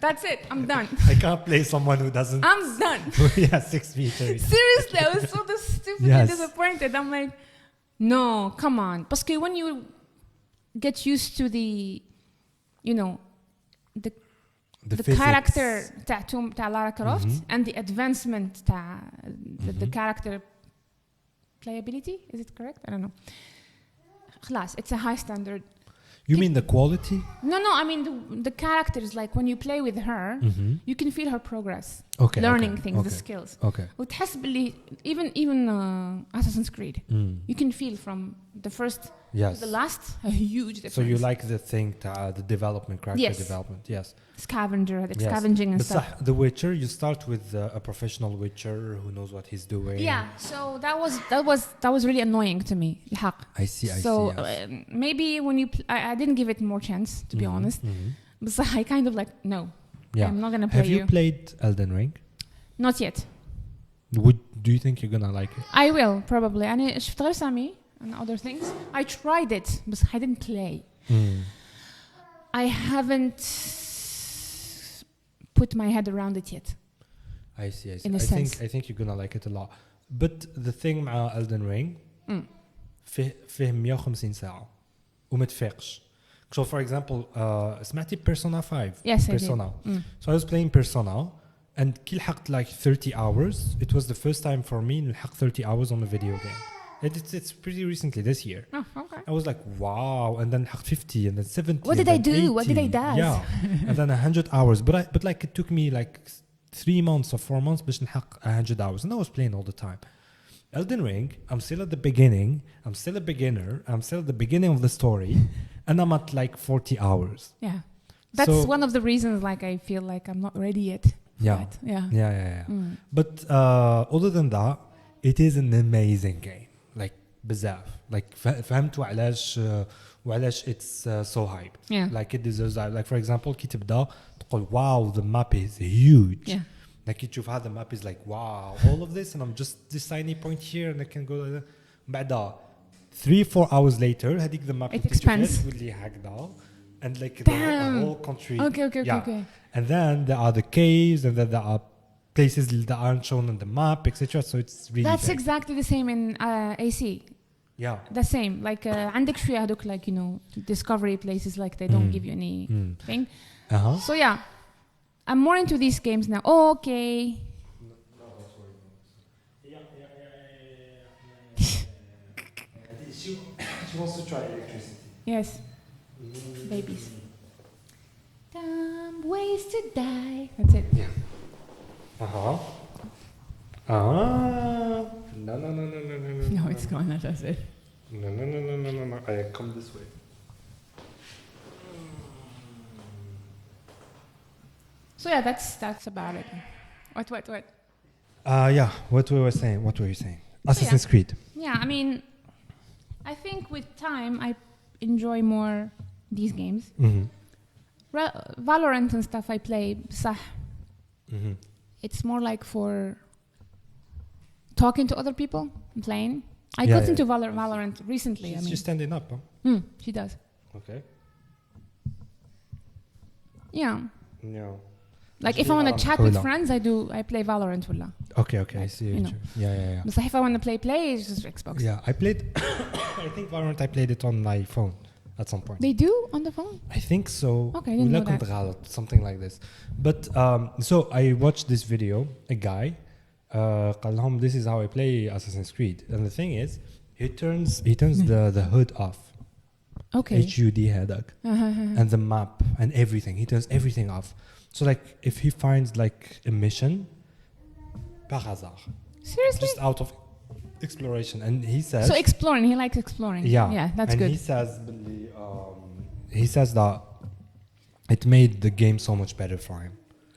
That's it. I'm done. I can't play someone who doesn't. I'm done. Yeah, 6 meters. Seriously, I was so stupidly Yes. disappointed. I'm like, no, come on. Because when you get used to the, you know, the physics. character تاع Lara Croft and the advancement تاع the character playability, is it correct? I don't know. خلاص, it's a high standard. You mean the quality? No, I mean the characters, like when you play with her, you can feel her progress. Okay. Learning okay, things, okay. the skills. Okay. وتحس باللي even Assassin's Creed, you can feel from the first Yes. to the last a huge difference. So you like the thing, the development, character Yes. development. Yes. scavenger, like Yes. scavenging and But stuff. The Witcher, you start with a professional Witcher who knows what he's doing. Yeah, so that was really annoying to me. الحق. I see. So yes. maybe when you I didn't give it more chance, to be honest. But I kind of like no. Yeah. I'm not gonna play Have you played Elden Ring? Not yet. Do you think you're gonna like it? I will probably. أنا شفت غير سامي and other things. I tried it, but I didn't play. I haven't put my head around it yet. I see. In a sense. I think you're gonna like it a lot. But the thing مع Elden Ring فيه 150 ساعة وما تفيقش. So for example, سمعتي Persona 5? Yes, Persona. I did. So I was playing Persona and كي لحقت like 30 hours. It was the first time for me نلحق 30 hours on a video game. It's pretty recently this year. Oh, okay. I was like, wow, and then لحقت 50 and then 70. What did and I then do? 80. What did I do? Yeah, and then 100 hours. But like it took me like 3 months or 4 months باش نحقق 100 hours, and I was playing all the time. Elden Ring, I'm still at the beginning. I'm still a beginner. I'm still at the beginning of the story, and I'm at like 40 hours. Yeah, that's So- one of the reasons. Like I feel like I'm not ready yet. Yeah. But, yeah. Yeah. But other than that, it is an amazing game. Like بزاف. Like فهمت وعلاش it's so hyped. Yeah. Like it deserves that. Like for example, كي تبدا تقول wow, the map is huge. Yeah. Like كي تشوف the map is like wow, all of this, and I'm just this tiny point here, and I can go. بعدا 3-4 hours later, هذيك the map It expands. تولي هكذا, and like Damn. the whole country. Okay. Yeah. And then there are the caves, and then there are places that aren't shown on the map, etc. So it's really That's big. exactly the same in AC. Yeah. The same. Like عندك شوية هذوك like you know discovery places like they don't give you anything. Uh-huh. So yeah, I'm more into these games now. Oh, okay. She wants to try electricity. Yes. Babies. Dumb ways to die. That's it. Yeah. Uh-huh. No. No, it's gone. That's it. No. I come this way. So yeah, that's about it. What? Yeah. What were you saying? Assassin's Creed. Yeah, I mean, I think with time I enjoy more these games. Valorant and stuff I play صح. it's more like for talking to other people and playing. I Yeah, got yeah. into Valorant recently. She's I mean, just standing up, huh? she does. Okay. Yeah. No. Like She if I want to Valorant chat with Hula. friends, I play Valorant ولا. Okay, I Like, see. you know. Yeah. But if I want to play, it's just Xbox. Yeah, I played. I think Valorant. I played it on my phone at some point. They do on the phone? I think so. Okay, I didn't know ولا كنت that. غلط, something like this. But so I watched this video. A guy قال لهم this is how I play Assassin's Creed. And the thing is, he turns the hood off. Okay. HUD هذاك. And the map and everything. He turns everything off. So like if he finds like a mission, par hasard, Seriously? just out of exploration, and he says. So exploring, he likes exploring. Yeah. Yeah, that's and good. He says that it made the game so much better for him.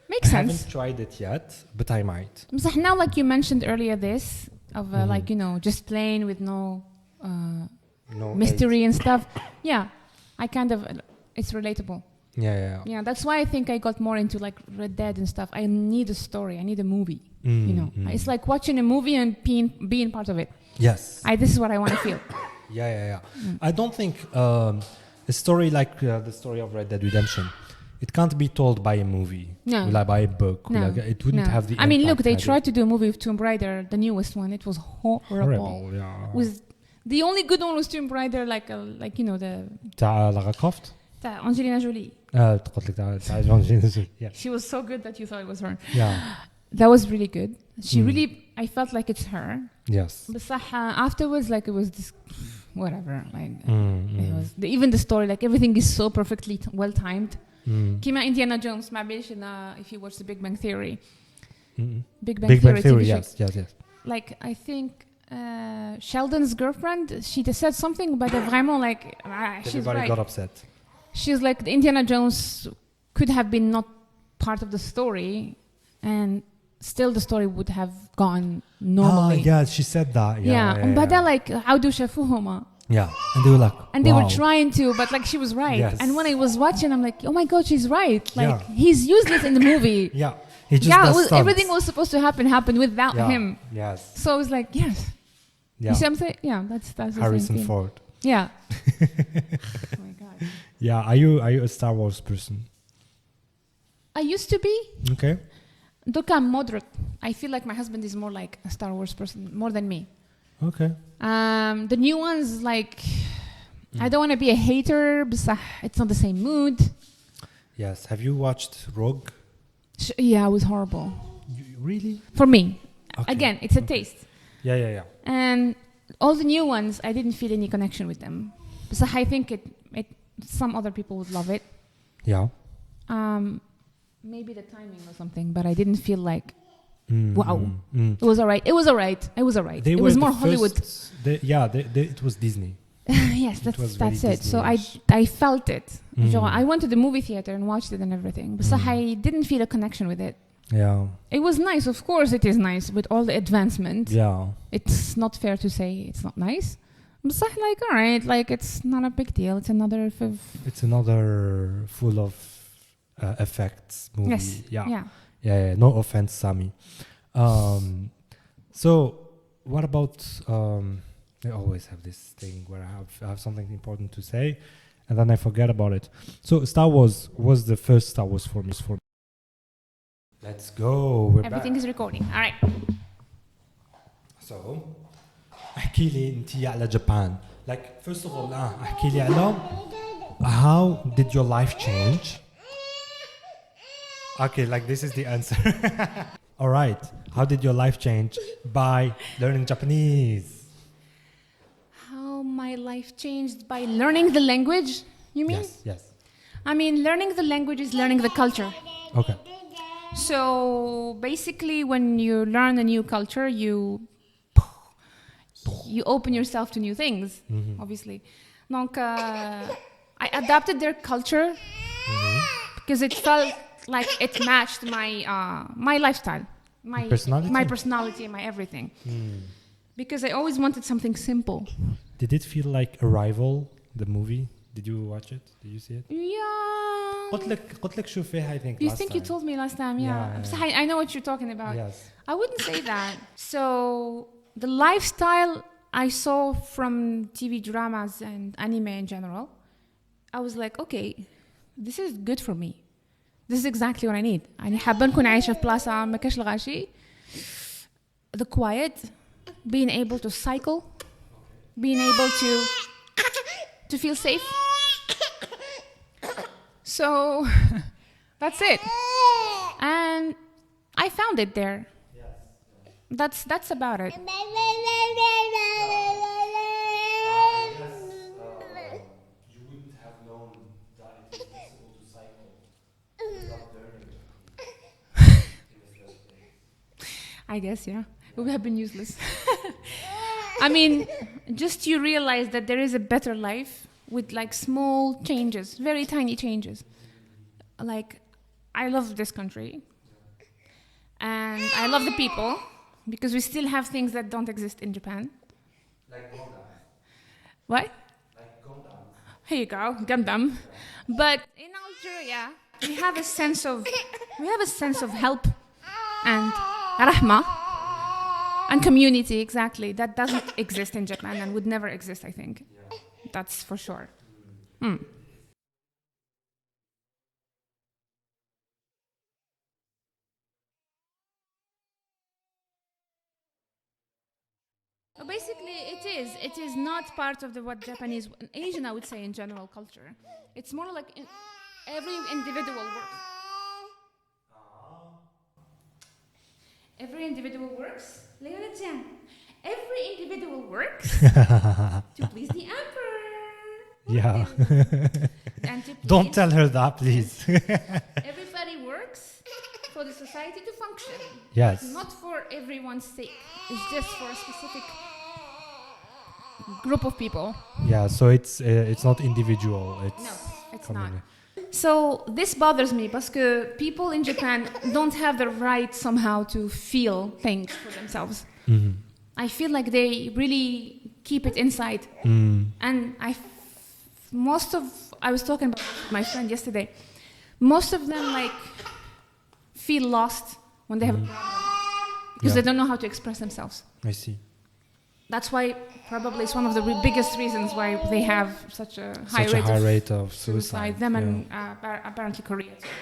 Makes I sense. haven't tried it yet, but I might. بصح now like you mentioned earlier this of like, you know, just playing with no No mystery and stuff. Yeah, I kind of, it's relatable. Yeah. Yeah, that's why I think I got more into like Red Dead and stuff. I need a story. I need a movie. You know, it's like watching a movie and being part of it. Yes. This is what I want to feel. Yeah. I don't think a story like the story of Red Dead Redemption, it can't be told by a movie. No. Like by a book. No. Like, it wouldn't No. have the I mean, look, impact they had tried it. to do a movie with Tomb Raider, the newest one. It was horrible. Horrible, yeah. Was the only good one was Tomb Raider, like you know the تاع لارا كروفت. Angelina Jolie. قلت لك تاع جون جينيس. Yeah. She was so good that you thought it was her. Yeah. That was really good. She really, I felt like it's her. Yes. But afterwards, like it was this, whatever. Like it was even the story, like everything is so perfectly well timed. كيما Indiana Jones ما بيش if you watch the Big Bang Theory. Big Bang Theory. Yes. Like I think Sheldon's girlfriend, she just said something, but vraiment like she's Everybody right. got upset. She's like Indiana Jones could have been not part of the story, and still the story would have gone normally. Yeah, she said that. Yeah. And بعدها like عودوا شافوهما. Yeah, and they were like, And they wow. were trying to, but like she was right. Yes. And when I was watching, I'm like, oh my god, she's right. Like Yeah. he's useless in the movie. Yeah, he just does stunts. Everything was supposed to happen without him. Yes. So I was like, yes. Yeah. You see what I'm saying? Yeah, that's the Harrison same thing. Ford. Yeah. Oh my god. Yeah, are you a Star Wars person? I used to be. Okay. Look, I'm moderate. I feel like my husband is more like a Star Wars person, more than me. Okay. The new ones, like, I don't want to be a hater, but it's not the same mood. Yes. Have you watched Rogue? Yeah, it was horrible. Really? For me. Okay. Again, it's a taste. Yeah. And all the new ones, I didn't feel any connection with them. So I think some other people would love it. Yeah. Maybe the timing or something, but I didn't feel like, wow. It was alright. It was alright. It was more Hollywood. It was Disney. Yes, was that's very it. So Disney-ish. I felt it. So I went to the movie theater and watched it and everything. But I didn't feel a connection with it. Yeah. It was nice, of course it is nice with all the advancement. Yeah. It's not fair to say it's not nice. But like, alright, like it's not a big deal. It's another It's another full of effects movie. Yes. Yeah. No offense, Sami. So what about I always have this thing where I have something important to say and then I forget about it. So Star Wars was the first Star Wars for me. Let's go. We're Everything back. is recording. Alright. So احكي لي انت على Japan. Like first of all احكي لي على how did your life change? Okay, like this is the answer. All right. How did your life change by learning Japanese? How my life changed by learning the language, you mean? Yes. I mean, learning the language is learning the culture. Okay. So basically, when you learn a new culture, you open yourself to new things, obviously. Donc, I adapted their culture because it felt like it matched my lifestyle, my personality, my everything. Because I always wanted something simple. Did it feel like Arrival, the movie? Did you watch it? Did you see it? Yeah. قلت لك شوف فيها I think You last think time. you told me last time, yeah. Yeah. I know what you're talking about. Yes. I wouldn't say that. So the lifestyle I saw from TV dramas and anime in general, I was like, okay, this is good for me. This is exactly what I need. يعني حابة نكون عايشة في بلاصة ما كاش الغاشي. The quiet, being able to cycle, being able to feel safe. So that's it. And I found it there. That's about it. You wouldn't have known that it is possible to cycle without learning it in the first place. I guess, yeah. We would have been useless. I mean, just you realize that there is a better life with like small changes, very tiny changes. Like, I love this country. And I love the people because we still have things that don't exist in Japan. Like Gundam. What? Like Gundam. Here you go, Gundam. But in Algeria, we have a sense of help and rahma and community, exactly. That doesn't exist in Japan and would never exist, I think. Yeah. That's for sure. So basically, it is not part of the what Japanese, Asian, I would say, in general culture. It's more like every individual works. Every individual works. Every individual works to please the emperor. Yeah. And to Don't please- tell her that, please. Everybody works for the society to function. Yes. Not for everyone's sake. It's just for a specific group of people. Yeah, so it's not individual. It's No, it's community. not. So this bothers me because people in Japan don't have the right somehow to feel things for themselves. Mhm. I feel like they really keep it inside. And I was talking about my friend yesterday. Most of them like feel lost when they have a problem because they don't know how to express themselves. I see. That's why probably it's one of the biggest reasons why they have such a high rate of suicide. Them yeah. and apparently Korea too.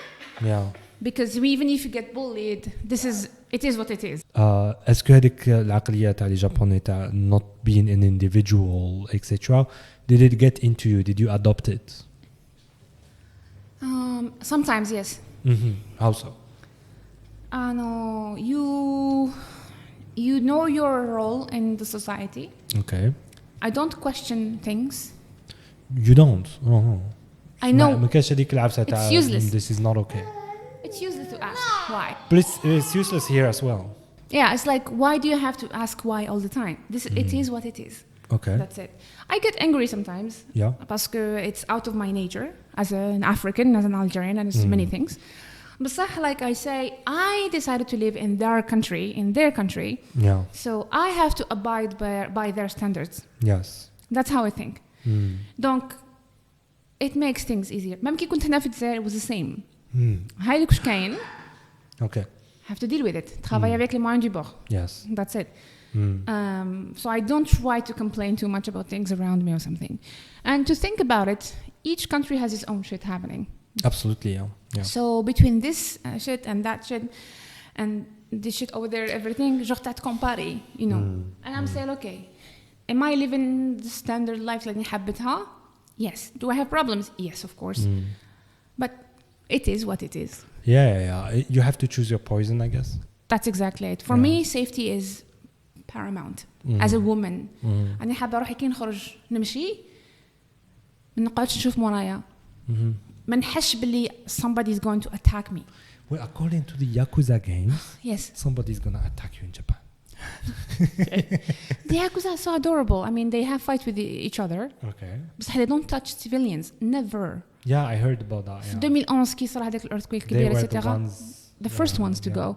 Yeah. Because even if you get bullied, it is what it is. Est-ce que هذيك العقلية تاع لي جابوني تاع not being an individual etc. Did it get into you? Did you adopt it? Sometimes yes. How so? No, you know your role in the society. Okay. I don't question things. You don't? Oh. I know ما كاش هذيك العبسة تاع It's useless. this is not okay. it's useless to ask why. But it's useless here as well. Yeah, it's like why do you have to ask why all the time? It is what it is. Okay. That's it. I get angry sometimes. Yeah. Because it's out of my nature as an African, as an Algerian, and as many things. But like I say, I decided to live in their country. Yeah. So I have to abide by their standards. Yes. That's how I think. Donc, it makes things easier. Même كي كنت هنا في الجزائر, it was the same. هاي اللي كش كاين. Okay. Have to deal with it. Travailler avec les moyens du bord. Yes. That's it. So I don't try to complain too much about things around me or something. And to think about it, each country has its own shit happening. Absolutely. Yeah. So between this shit and that shit and this shit over there, everything, genre t'as compare, you know. And I'm saying, okay, am I living the standard life like نحبتها? Yes. Do I have problems? Yes, of course. But it is what it is. Yeah. You have to choose your poison, I guess. That's exactly it. For me, safety is paramount as a woman. أنا حابة أروح كي نخرج نمشي ما نقعدش نشوف مورايا. ما نحش باللي somebody is going to attack me. Well, according to the Yakuza games, Yes. somebody's gonna attack you in Japan. The Yakuza are so adorable. I mean, they have fights with each other. Okay. بس they don't touch civilians. Never. Yeah, I heard about that. في Yeah. 2011 كي صار هذاك الارثكويك They كبير were the etc. ones. The first ones to go.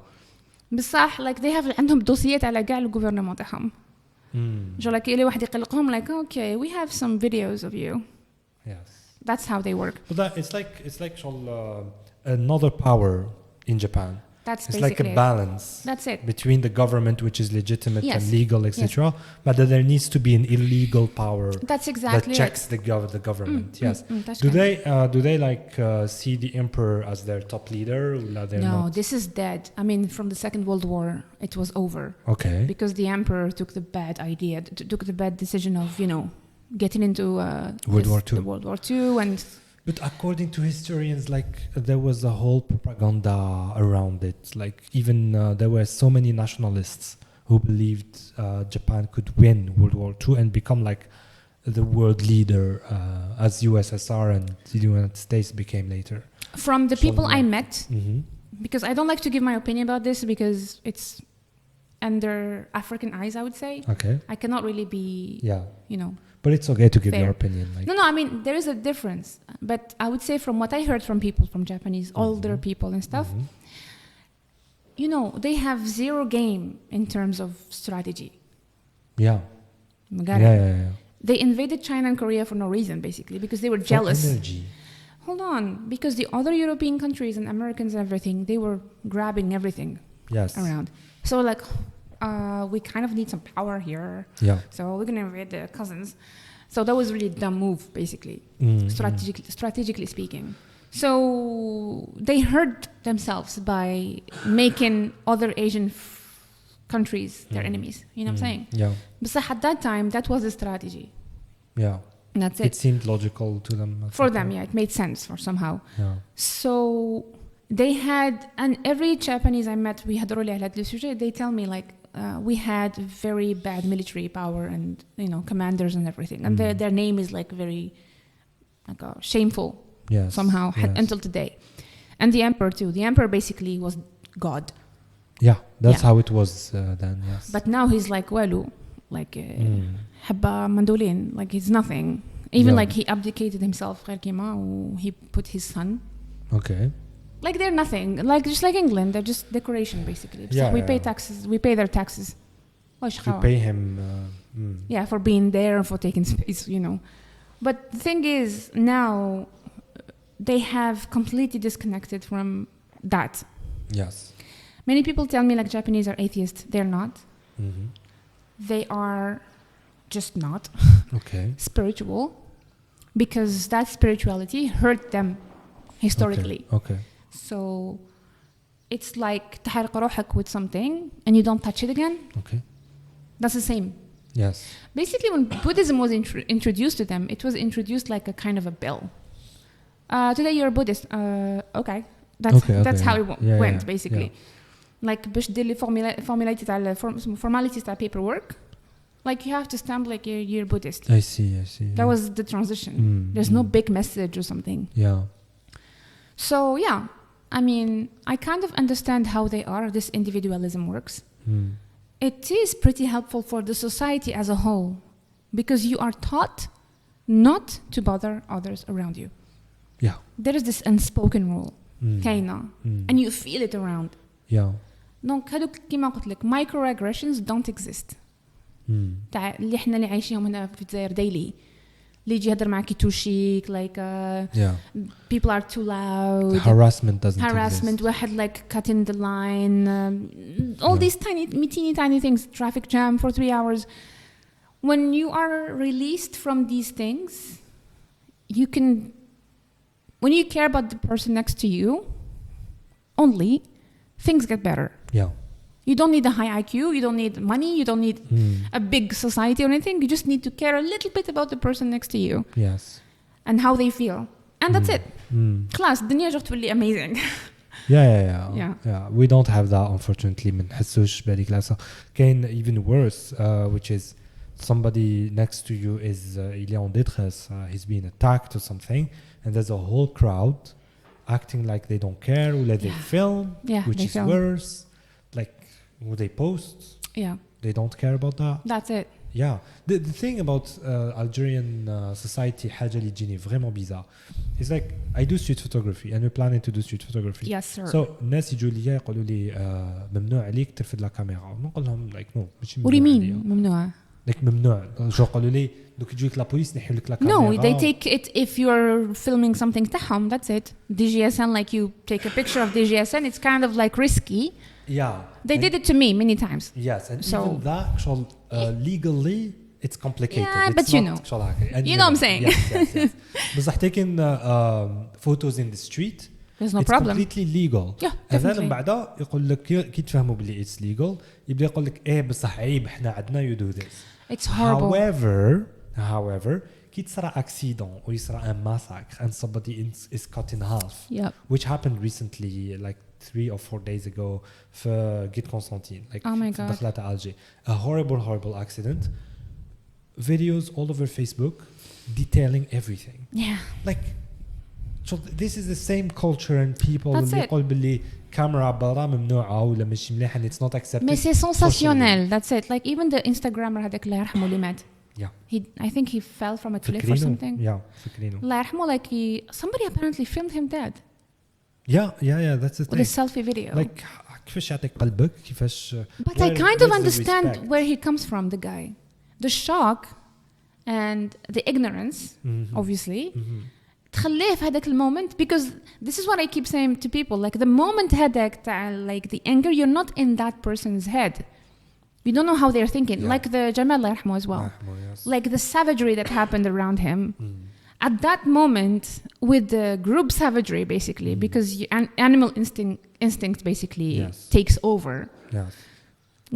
بصح like they have عندهم دوسيات على كاع الجوفرنمون تاعهم. جو like اللي واحد يقلقهم like okay we have some videos of you. Yes. That's how they work. But it's like another power in Japan. That's It's basically like a balance That's it. between the government, which is legitimate Yes. and legal, etc. But then there needs to be an illegal power That's exactly that checks the government. Yes. that's Do they like see the emperor as their top leader? Or they're No, not? this is dead. I mean, from the Second World War, it was over. Okay. Because the emperor took the bad idea, took the bad decision of, getting into World War II. the World War II, and But according to historians, like there was a whole propaganda around it. Like even there were so many nationalists who believed Japan could win World War II and become like the world leader as USSR and the United States became later. from the people I met, Mm-hmm. because I don't like to give my opinion about this because it's under African eyes, I would say. Okay. I cannot really be, Yeah. But it's okay to give fair. your opinion. Like, No, I mean, there is a difference. But I would say from what I heard from people, from Japanese, older people and stuff, Mhm. They have zero game in terms of strategy. Yeah. Got it? Yeah. They invaded China and Korea for no reason, basically, because they were jealous. For energy. Hold on, because the other European countries and Americans and everything, they were grabbing everything Yes. around. So like, we kind of need some power here. Yeah. So we're gonna invade the cousins. So that was really a dumb move, basically, strategically speaking. So they hurt themselves by making other Asian countries their enemies. You know what I'm saying? Yeah. But at that time, that was the strategy. Yeah. And that's It it. seemed logical to them. For them, yeah, it made sense for somehow. Yeah. So they had, and every Japanese I met, we had they tell me like, we had very bad military power and commanders and everything, and their name is like very like shameful somehow until today. And the emperor too. The emperor basically was God. Yeah, that's how it was then. Yes. But now he's like walu, like habba mandolin, like he's nothing. Even like he abdicated himself, he put his son. Okay. Like they're nothing. Like just like England, they're just decoration basically. We pay taxes. We pay their taxes. You pay him. Yeah, for being there and for taking space, But the thing is, now they have completely disconnected from that. Yes. Many people tell me like Japanese are atheists. They're not. Mm-hmm. They are just not Okay. spiritual, because that spirituality hurt them historically. Okay. So it's like تحرق روحك with something and you don't touch it again. Okay. That's the same. Yes. Basically, when Buddhism was introduced to them, it was introduced like a kind of a bill. Today you're a Buddhist. Okay. That's how it went, basically. Like باش دير لي formalities تاع formalities تاع paperwork. Like you have to stamp like you're Buddhist. I see. That was the transition. There's no big message or something. Yeah. So yeah, I mean, I kind of understand how they are. This individualism works. It is pretty helpful for the society as a whole, because you are taught not to bother others around you. Yeah. There is this unspoken rule, كاينة, and you feel it around. Yeah. Donc هذوك كيما قلت لك microaggressions don't exist. تاع اللي احنا اللي عايشينهم هنا في الجزائر daily. اللي يجي يهدر معك يتوشيك like people are too loud. The harassment doesn't exist. واحد like cutting the line. All these tiny things. Traffic jam for 3 hours. When you are released from these things, when you care about the person next to you, only things get better. Yeah. You don't need a high IQ, you don't need money, you don't need a big society or anything. You just need to care a little bit about the person next to you. Yes. And how they feel. And that's it. خلاص الدنيا جات تولي amazing. Yeah. We don't have that, unfortunately. ما نحسوش بهذيك العصا. كاين even worse, which is somebody next to you is il est en détresse, he's being attacked or something, and there's a whole crowd acting like they don't care, or like they film, which is worse. Like, what they post, they don't care about that. That's it. Yeah. The thing about Algerian society, حاجة اللي تجيني vraiment bizarre, is like I do street photography and we're planning to do street photography. Yes, sir. So الناس يجوا لي يقولوا لي ممنوع عليك ترفد لا كاميرا. نقول لهم like no ماشي What do you ممنوع mean عليا. ممنوع? like ممنوع شو قالوا لي دوك يجيك لا بوليس نحيوا لك لا No, كاميرا. they take it if you're filming something تاعهم. That's it. DGSN, like you take a picture of DGSN, it's kind of like risky. Yeah. They did it to me many times. Yes, and So- even that شغل legally it's complicated. Yeah, it's but you not know. شغل هكا. And You know what I'm saying. Yes. بصح taking photos in the street There's no it's problem. completely legal. Yeah, and then definitely. من بعدها يقول لك كي تفهموا بلي it's legal يبدا يقول لك ايه بصح عيب احنا عندنا you do this. It's horrible. However كي تصرى accident or يصرى a massacre and somebody is cut in half. Yep. Which happened recently like 3 or 4 days ago في Guide Constantine. Like Oh my في God. دخلة Alger. A horrible accident. Videos all over Facebook detailing everything. Yeah. Like so this is the same culture and people That's اللي it. يقول باللي كاميرا برا ممنوعة ولا مش مليحة and it's not accepted. Mais c'est sensationnel. That's it. Like even the Instagrammer هذاك الله يرحمه اللي مات. Yeah. I think he fell from a cliff or فكرينو. something. Yeah, فكرينو. الله يرحمه, like somebody apparently filmed him dead Yeah, that's the with a thing. selfie video. Like كيفاش يعطيك قلبك كيفاش But I kind of where's the understand respect? where he comes from, the guy. The shock and the ignorance, obviously, تخليه في هذاك المومنت, because this is what I keep saying to people, like the moment هذاك تاع like the anger, you're not in that person's head. You don't know how they're thinking. Yeah. Like the Jamal الله يرحمه as well. Yes. Like the savagery that happened around him. At that moment, with the group savagery, basically, because animal instinct basically Yes. takes over. Yes.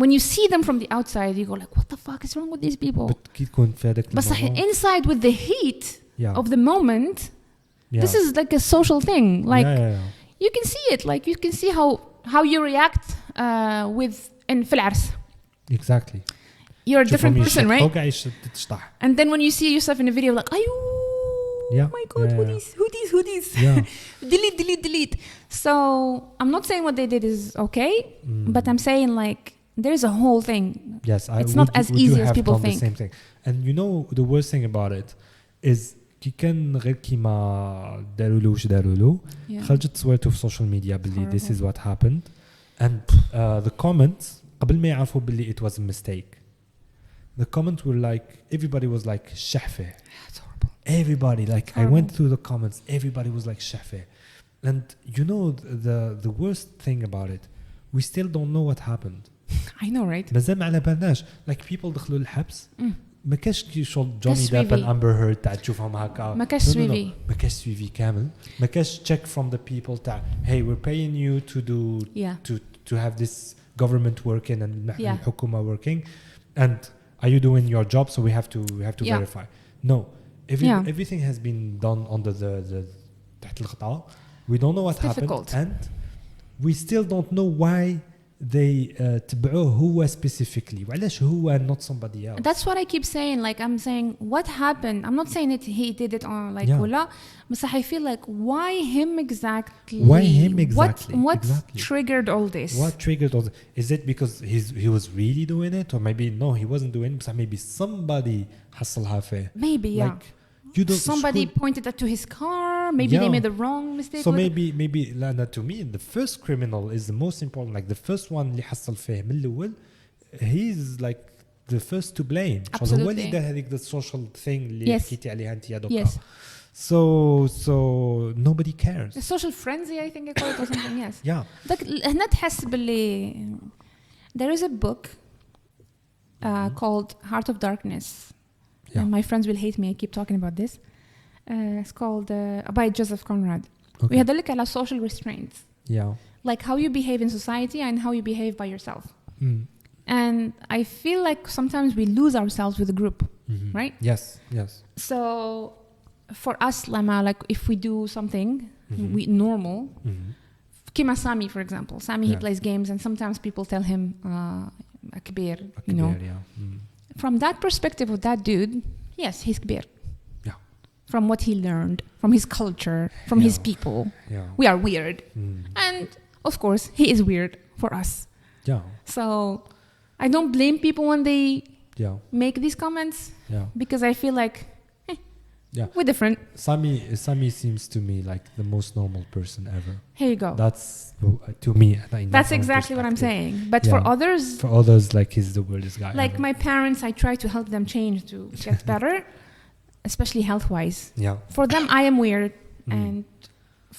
When you see them from the outside, you go like, what the fuck is wrong with these people? But كي تكون في هذاك But الموضوع. inside with the heat Yeah. of the moment, Yeah. this is like a social thing. Like yeah. you can see it. Like you can see how you react with in في العرس. Exactly. You're a different person, right? فوق عيش تشطح. And then when you see yourself in a video, like, Yeah. oh my God, Yeah. who these? Yeah. delete. So I'm not saying what they did is okay, but I'm saying like there's a whole thing. Yes, It's not as easy as people think. The same thing. And you know the worst thing about it is كي كان غير كيما داروا له واش داروا له خرجت صورته في السوشيال ميديا باللي this is what happened and the comments قبل ما يعرفوا باللي it was a mistake. The comments were like everybody was like شحفة. It's horrible. Everybody like I Horrible. went through the comments, everybody was like شحفة. And you know the worst thing about it, we still don't know what happened. I know, right? مازال ما على بالناش. Like people دخلوا الحبس ما كاش كي شغل جوني كاش ديب and suivi. Amber Heard تاع تشوفهم هكا. ما كاش No, no, no. suivi. ما كاش suivi كامل. ما كاش check from the people تاع hey we're paying you to do Yeah. to have this government working and Yeah. الحكومة working and are you doing your job so we have to Yeah. verify. No. Yeah. Everything has been done under the تحت الغطاء. We don't know what It's happened difficult. and we still don't know why they تبعوه هو specifically وعلاش هو not somebody else. That's what I keep saying. Like I'm saying, what happened? I'm not saying that he did it on like Yeah. ولا, but I feel like why him exactly? Why him exactly? What Exactly. triggered all this? What triggered all this? Is it because he was really doing it or maybe no he wasn't doing it but maybe somebody حصلها فيه. Maybe yeah. Like you don't Somebody pointed that to his car. Maybe they Yeah. made the wrong mistake. So with it. maybe Lana, to me the first criminal is the most important, like the first one اللي حصل فيه من الأول he's like the first to blame. هو اللي Absolutely. دار هذيك the social thing اللي Yes. حكيتي عليها أنت يا دوكا. Yes. So nobody cares. The social frenzy, I think I call it or something. Yes. Yeah. هنا تحس باللي there is a book called Heart of Darkness. Yeah. And my friends will hate me. I keep talking about this. It's called by Joseph Conrad. Okay. ويهدلك على social restraints, Yeah. like how you behave in society and how you behave by yourself. Mm. And I feel like sometimes we lose ourselves with a group, Mhm. right? Yes. So for us, Lama, like if we do something we normal, Kima Sami, for example. Sami, he Yeah. plays games and sometimes people tell him كبير, you know. Yeah. Mm. From that perspective of that dude, yes, he's كبير. Yeah. From what he learned, from his culture, from his Yeah. people. Yeah. We are weird. And of course, he is weird for us. Yeah. So I don't blame people when they Yeah. make these comments Yeah. because I feel like Yeah. We're different. Sami seems to me like the most normal person ever. Here you go. That's to me. That's exactly what I'm saying. But for others, like he's the weirdest guy. Like ever. my parents, I try to help them change to get better, especially health-wise. Yeah. For them, I am weird, and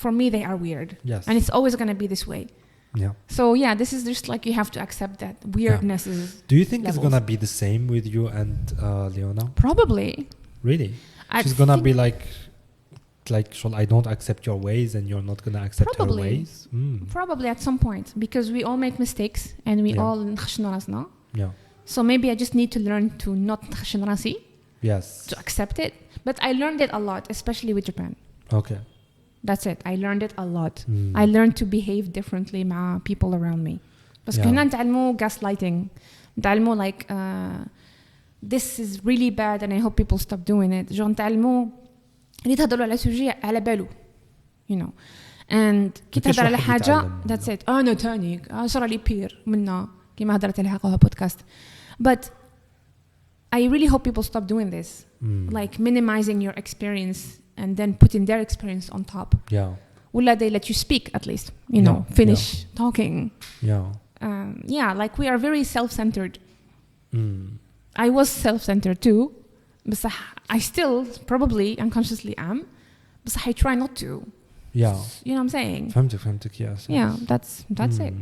for me, they are weird. Yes. And it's always going to be this way. Yeah. So yeah, this is just like you have to accept that weirdness is. Do you think levels. it's gonna be the same with you and Leona? Probably. Really? She's gonna be like, I don't accept your ways, and you're not gonna accept her ways. Probably at some point, because we all make mistakes and we all نخشن راسنا. Yeah. So maybe I just need to learn to not نخشن راسي. Yes. To accept it. But I learned it a lot, especially with Japan. Okay. That's it. I learned it a lot. I learned to behave differently مع people around me. بس هنا نتعلموا gaslighting. نتعلموا like this is really bad and I hope people stop doing it. جو نتعلموا اللي تهضروا على سوجي على بالو. You know. And كي تهضر على حاجة that's it. أنا تاني صار لي بير منا كيما هضرت عليها قهوة بودكاست. But I really hope people stop doing this. Like minimizing your experience and then putting their experience on top. Yeah. Well, they let you speak at least, you know, finish talking. Yeah. Yeah, like we are very self-centered. I was self-centered too, but I still probably unconsciously am, but I try not to. Yeah. You know what I'm saying? فهمتك, yes. Yeah, that's it.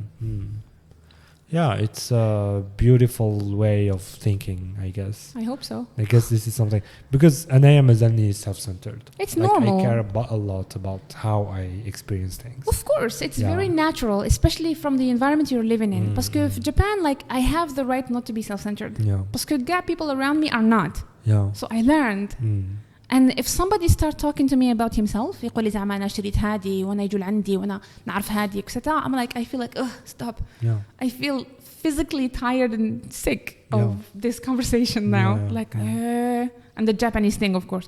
Yeah, it's a beautiful way of thinking, I guess. I hope so. I guess this is something because Anaya Mazani is self-centered. It's normal. I care a lot about how I experience things. Of course, it's very natural, especially from the environment you're living in. Because Japan, like, I have the right not to be self-centered. Yeah. Because people around me are not. Yeah. So I learned. And if somebody starts talking to me about himself, يقول لي زعما أنا شريت هادي وأنا يجوا لعندي وأنا نعرف هادي etc. I'm like, I feel like, stop. Yeah. I feel physically tired and sick of this conversation now. Like, and the Japanese thing, of course.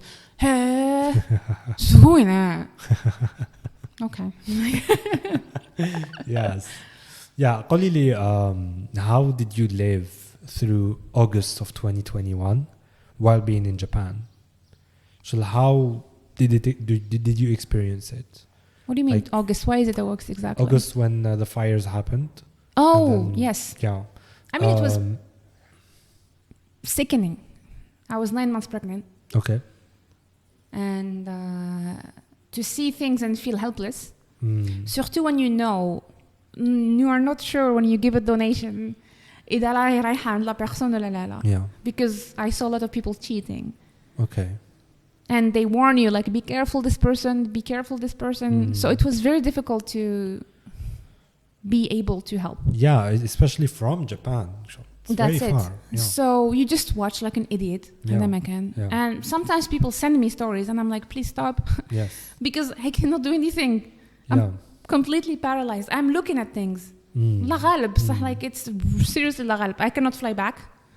Okay. Yes. Yeah. قولي لي, how did you live through August of 2021 while being in Japan? So how did you experience it? What do you mean, like, August? Why is it August exactly? August when the fires happened. Oh, yes. Yeah. I mean, it was sickening. I was 9 months pregnant. Okay. And to see things and feel helpless. Surtout when you know, you are not sure when you give a donation. إذا رايحة عند لا personne ولا لا. Yeah. Because I saw a lot of people cheating. Okay. And they warn you, like, be careful this person. So it was very difficult to be able to help. Yeah, especially from Japan. It's That's very it. far. Yeah. So you just watch like an idiot. And sometimes people send me stories and I'm like, please stop. Yes. Because I cannot do anything. I'm completely paralyzed. I'm looking at things. لا غالب. Like, it's seriously لا غالب. I cannot fly back.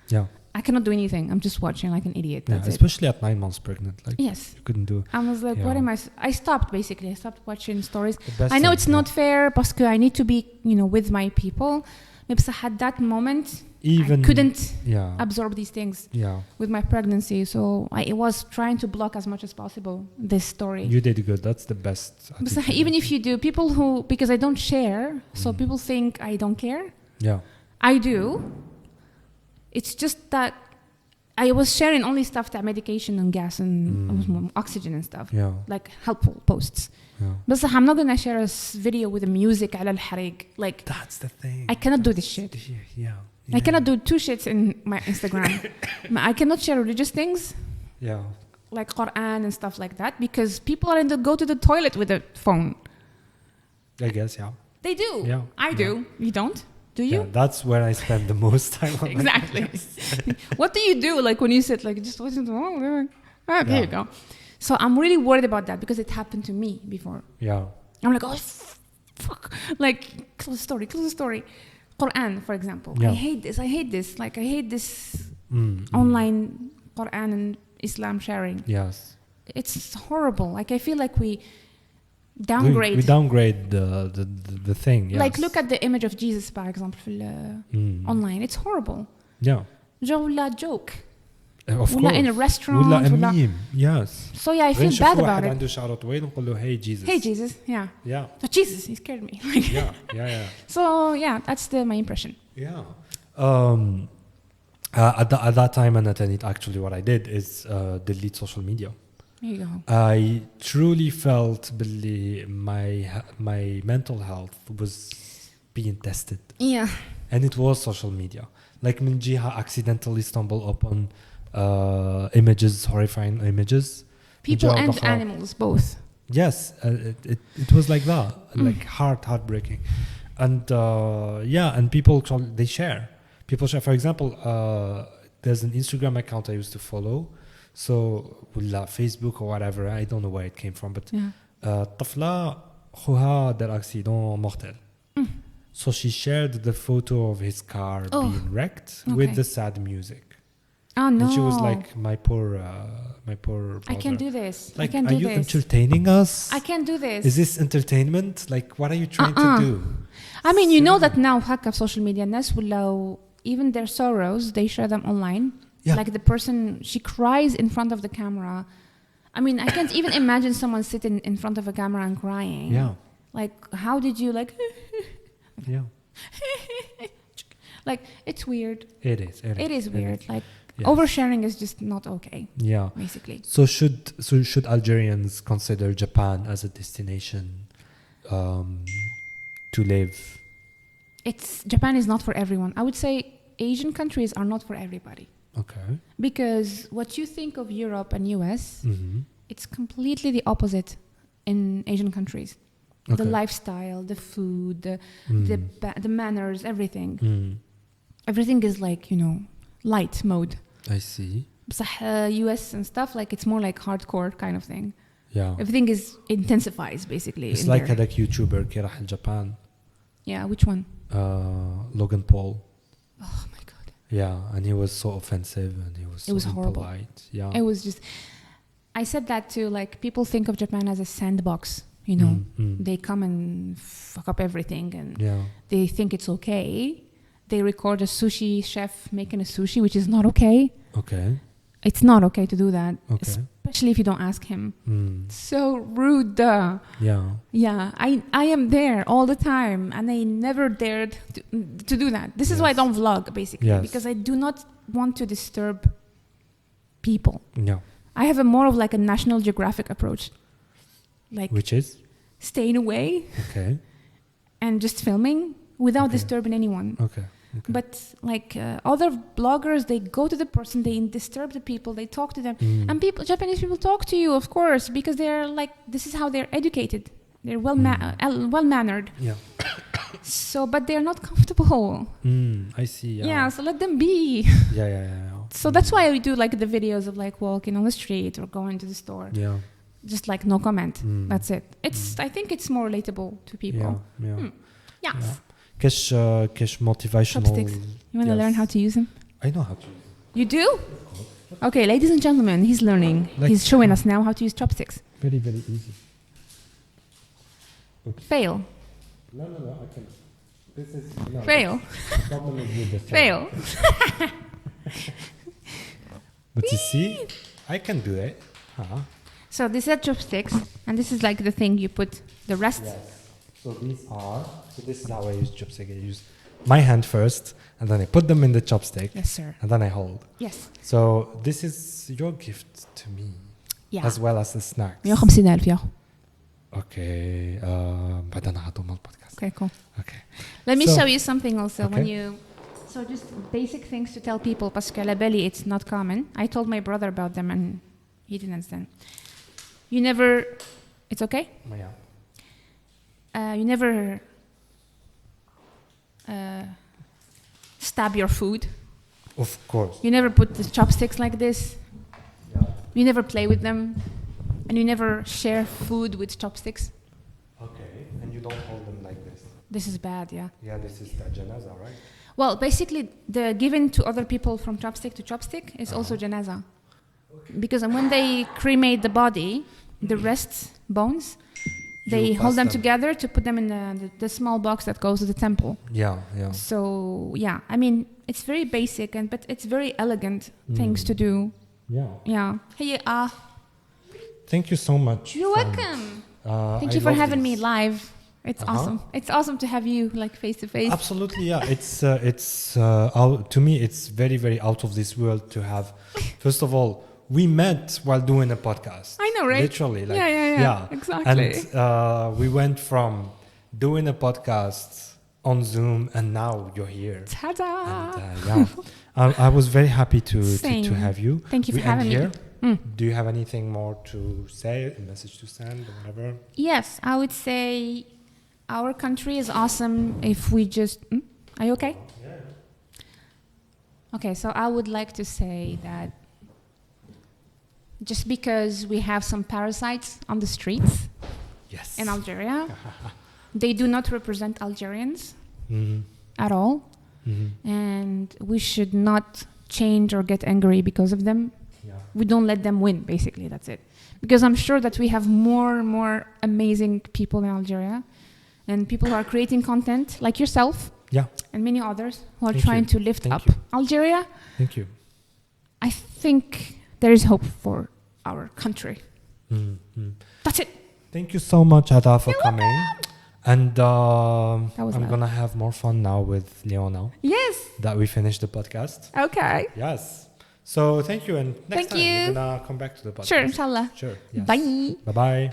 Yeah. I cannot do anything. I'm just watching like an idiot. That's especially at 9 months pregnant. Like, yes. You couldn't do. I was like, what am I stopped basically. I stopped watching stories. I know it's not fair because I need to be, with my people. But at that moment, I couldn't absorb these things with my pregnancy. So I was trying to block as much as possible this story. You did good. That's the best. But even if you do, because I don't share, so people think I don't care. Yeah. I do. It's just that I was sharing only stuff that medication and gas and oxygen and stuff. Yeah. Like helpful posts. Yeah. But I'm not gonna share a video with the music على الحريق. Like, that's the thing. I cannot do this shit. Yeah. I cannot do two shits in my Instagram. I cannot share religious things. Yeah. Like Quran and stuff like that because people are go to the toilet with a phone. I guess, yeah. They do. Yeah. I do. You don't? Do you? Yeah, that's where I spend the most time on exactly. What do you do like when you sit like just listen to there you go. So I'm really worried about that because it happened to me before. Yeah. I'm like, fuck. Like, close the story. Quran, for example. Yeah. I hate this. Like, I hate this online Quran and Islam sharing. Yes. It's horrible. Like, I feel like we downgrade. We downgrade the thing. Yes. Like, look at the image of Jesus, for example, online. It's horrible. Yeah. Genre joke. Of ولا course. in a restaurant ولا a ولا meme. Yes. so yeah I غير feel نشوف bad واحد about it. عنده شعره طويل ونقول له hey Jesus. Hey Jesus, yeah. Yeah. But Jesus, he scared me. Yeah. So yeah, that's my impression. Yeah. At that time and at it, actually what I did is delete social media. There you go. I truly felt باللي my mental health was being tested. Yeah. And it was social media. Like من جهة accidentally stumble upon images, horrifying images. People and animals both. Yes, it was like that, like heartbreaking. And and people share. People share. For example, there's an Instagram account I used to follow. So Facebook or whatever, I don't know where it came from, but طفلة خوها دار accident mortel. So she shared the photo of his car being wrecked with the sad music. Oh no! And she was like, "My poor brother. I can't do this. Like, I can't are do you this. entertaining us? I can't do this. Is this entertainment? Like, what are you trying to do?" I mean, you know that now hack of social media, الناس ولاو even their sorrows they share them online. Yeah. Like the person, she cries in front of the camera. I mean, I can't even imagine someone sitting in front of a camera and crying. Yeah. Like, how did you like? Yeah. Like, it's weird. It is weird. Like, yes. Oversharing is just not okay. Yeah. Basically. So should Algerians consider Japan as a destination to live? Japan is not for everyone. I would say Asian countries are not for everybody. Okay. Because what you think of Europe and US, it's completely the opposite in Asian countries. Okay. The lifestyle, the food, the manners, everything. Everything is like, light mode. I see. US and stuff, like it's more like hardcore kind of thing. Yeah. Everything intensifies basically. It's like هذاك YouTuber كي راح الجابان. Yeah, which one? Logan Paul. Oh my god. Yeah, and he was so offensive and he was so horrible. Impolite. Yeah. It was just I said that too, like people think of Japan as a sandbox, They come and fuck up everything and they think it's okay. They record a sushi chef making a sushi, which is not okay. Okay. It's not okay to do that, especially if you don't ask him. So rude. Yeah, I am there all the time, and I never dared to do that. This is why I don't vlog, basically, because I do not want to disturb people. Yeah. I have more of like a National Geographic approach, like which is staying away, and just filming without disturbing anyone. Okay. But like other bloggers, they go to the person, they disturb the people, they talk to them, and Japanese people talk to you, of course, because they're like, this is how they're educated. They're well mannered. Yeah. So, but they're not comfortable. I see. Yeah. So let them be. Yeah. So that's why we do like the videos of like walking on the street or going to the store. Yeah. Just like no comment. That's it. I think it's more relatable to people. Yeah. Cash motivational. Chopsticks. You want to learn how to use them? I know how to use them. You do? Okay, ladies and gentlemen, he's learning. He's showing us now how to use chopsticks. Very, very easy. Okay. Fail. No, I can. This is fail. Problem is with the fail. But you see, I can do it. So these are chopsticks, and this is like the thing you put the rest. Yes. So this is how I use chopstick. I use my hand first, and then I put them in the chopstick. Yes, sir. And then I hold. Yes. So this is your gift to me. Yeah. As well as the snacks. 150,000 يا. Okay. بعدين هعطوهم البودكاست. Okay, cool. Okay. Let me show you something also. So just basic things to tell people, parce que la belly, it's not common. I told my brother about them and he didn't understand. It's okay? Yeah. You never stab your food. Of course. You never put the chopsticks like this. Yeah. You never play with them. And you never share food with chopsticks. Okay. And you don't hold them like this. This is bad, yeah. Yeah, this is the janaza, right? Well, basically, the giving to other people from chopstick to chopstick is also janaza. Okay. Because when they cremate the body, the rest bones, they hold them together to put them in the small box that goes to the temple. Yeah. So, yeah, I mean, it's very basic, but it's very elegant things to do. Yeah. Hey, Thank you so much. you're welcome. Thank you for having me live. It's awesome. It's awesome to have you like face to face. Absolutely, yeah. It's to me, it's very, very out of this world to have. First of all, we met while doing a podcast. I know, right? Literally, like, yeah, exactly. And we went from doing a podcast on Zoom, and now you're here. Ta-da! And, I was very happy to have you. Thank you for having me. Do you have anything more to say, a message to send, or whatever? Yes, I would say our country is awesome if we just... Are you okay? Yeah. Okay, so I would like to say that just because we have some parasites on the streets in Algeria, they do not represent Algerians at all. And we should not change or get angry because of them. We don't let them win, basically, that's it. Because I'm sure that we have more and more amazing people in Algeria and people who are creating content like yourself and many others who are trying to lift up Algeria. Thank you. I think there is hope for our country. That's it. Thank you so much, Atra, for coming. And I'm loud. going to have more fun now with Leona. Yes. That we finished the podcast. Okay. Yes. So thank you. And next Thank time you. you're going to come back to the podcast. Sure, inshallah. Sure. Yes. Bye. Bye-bye.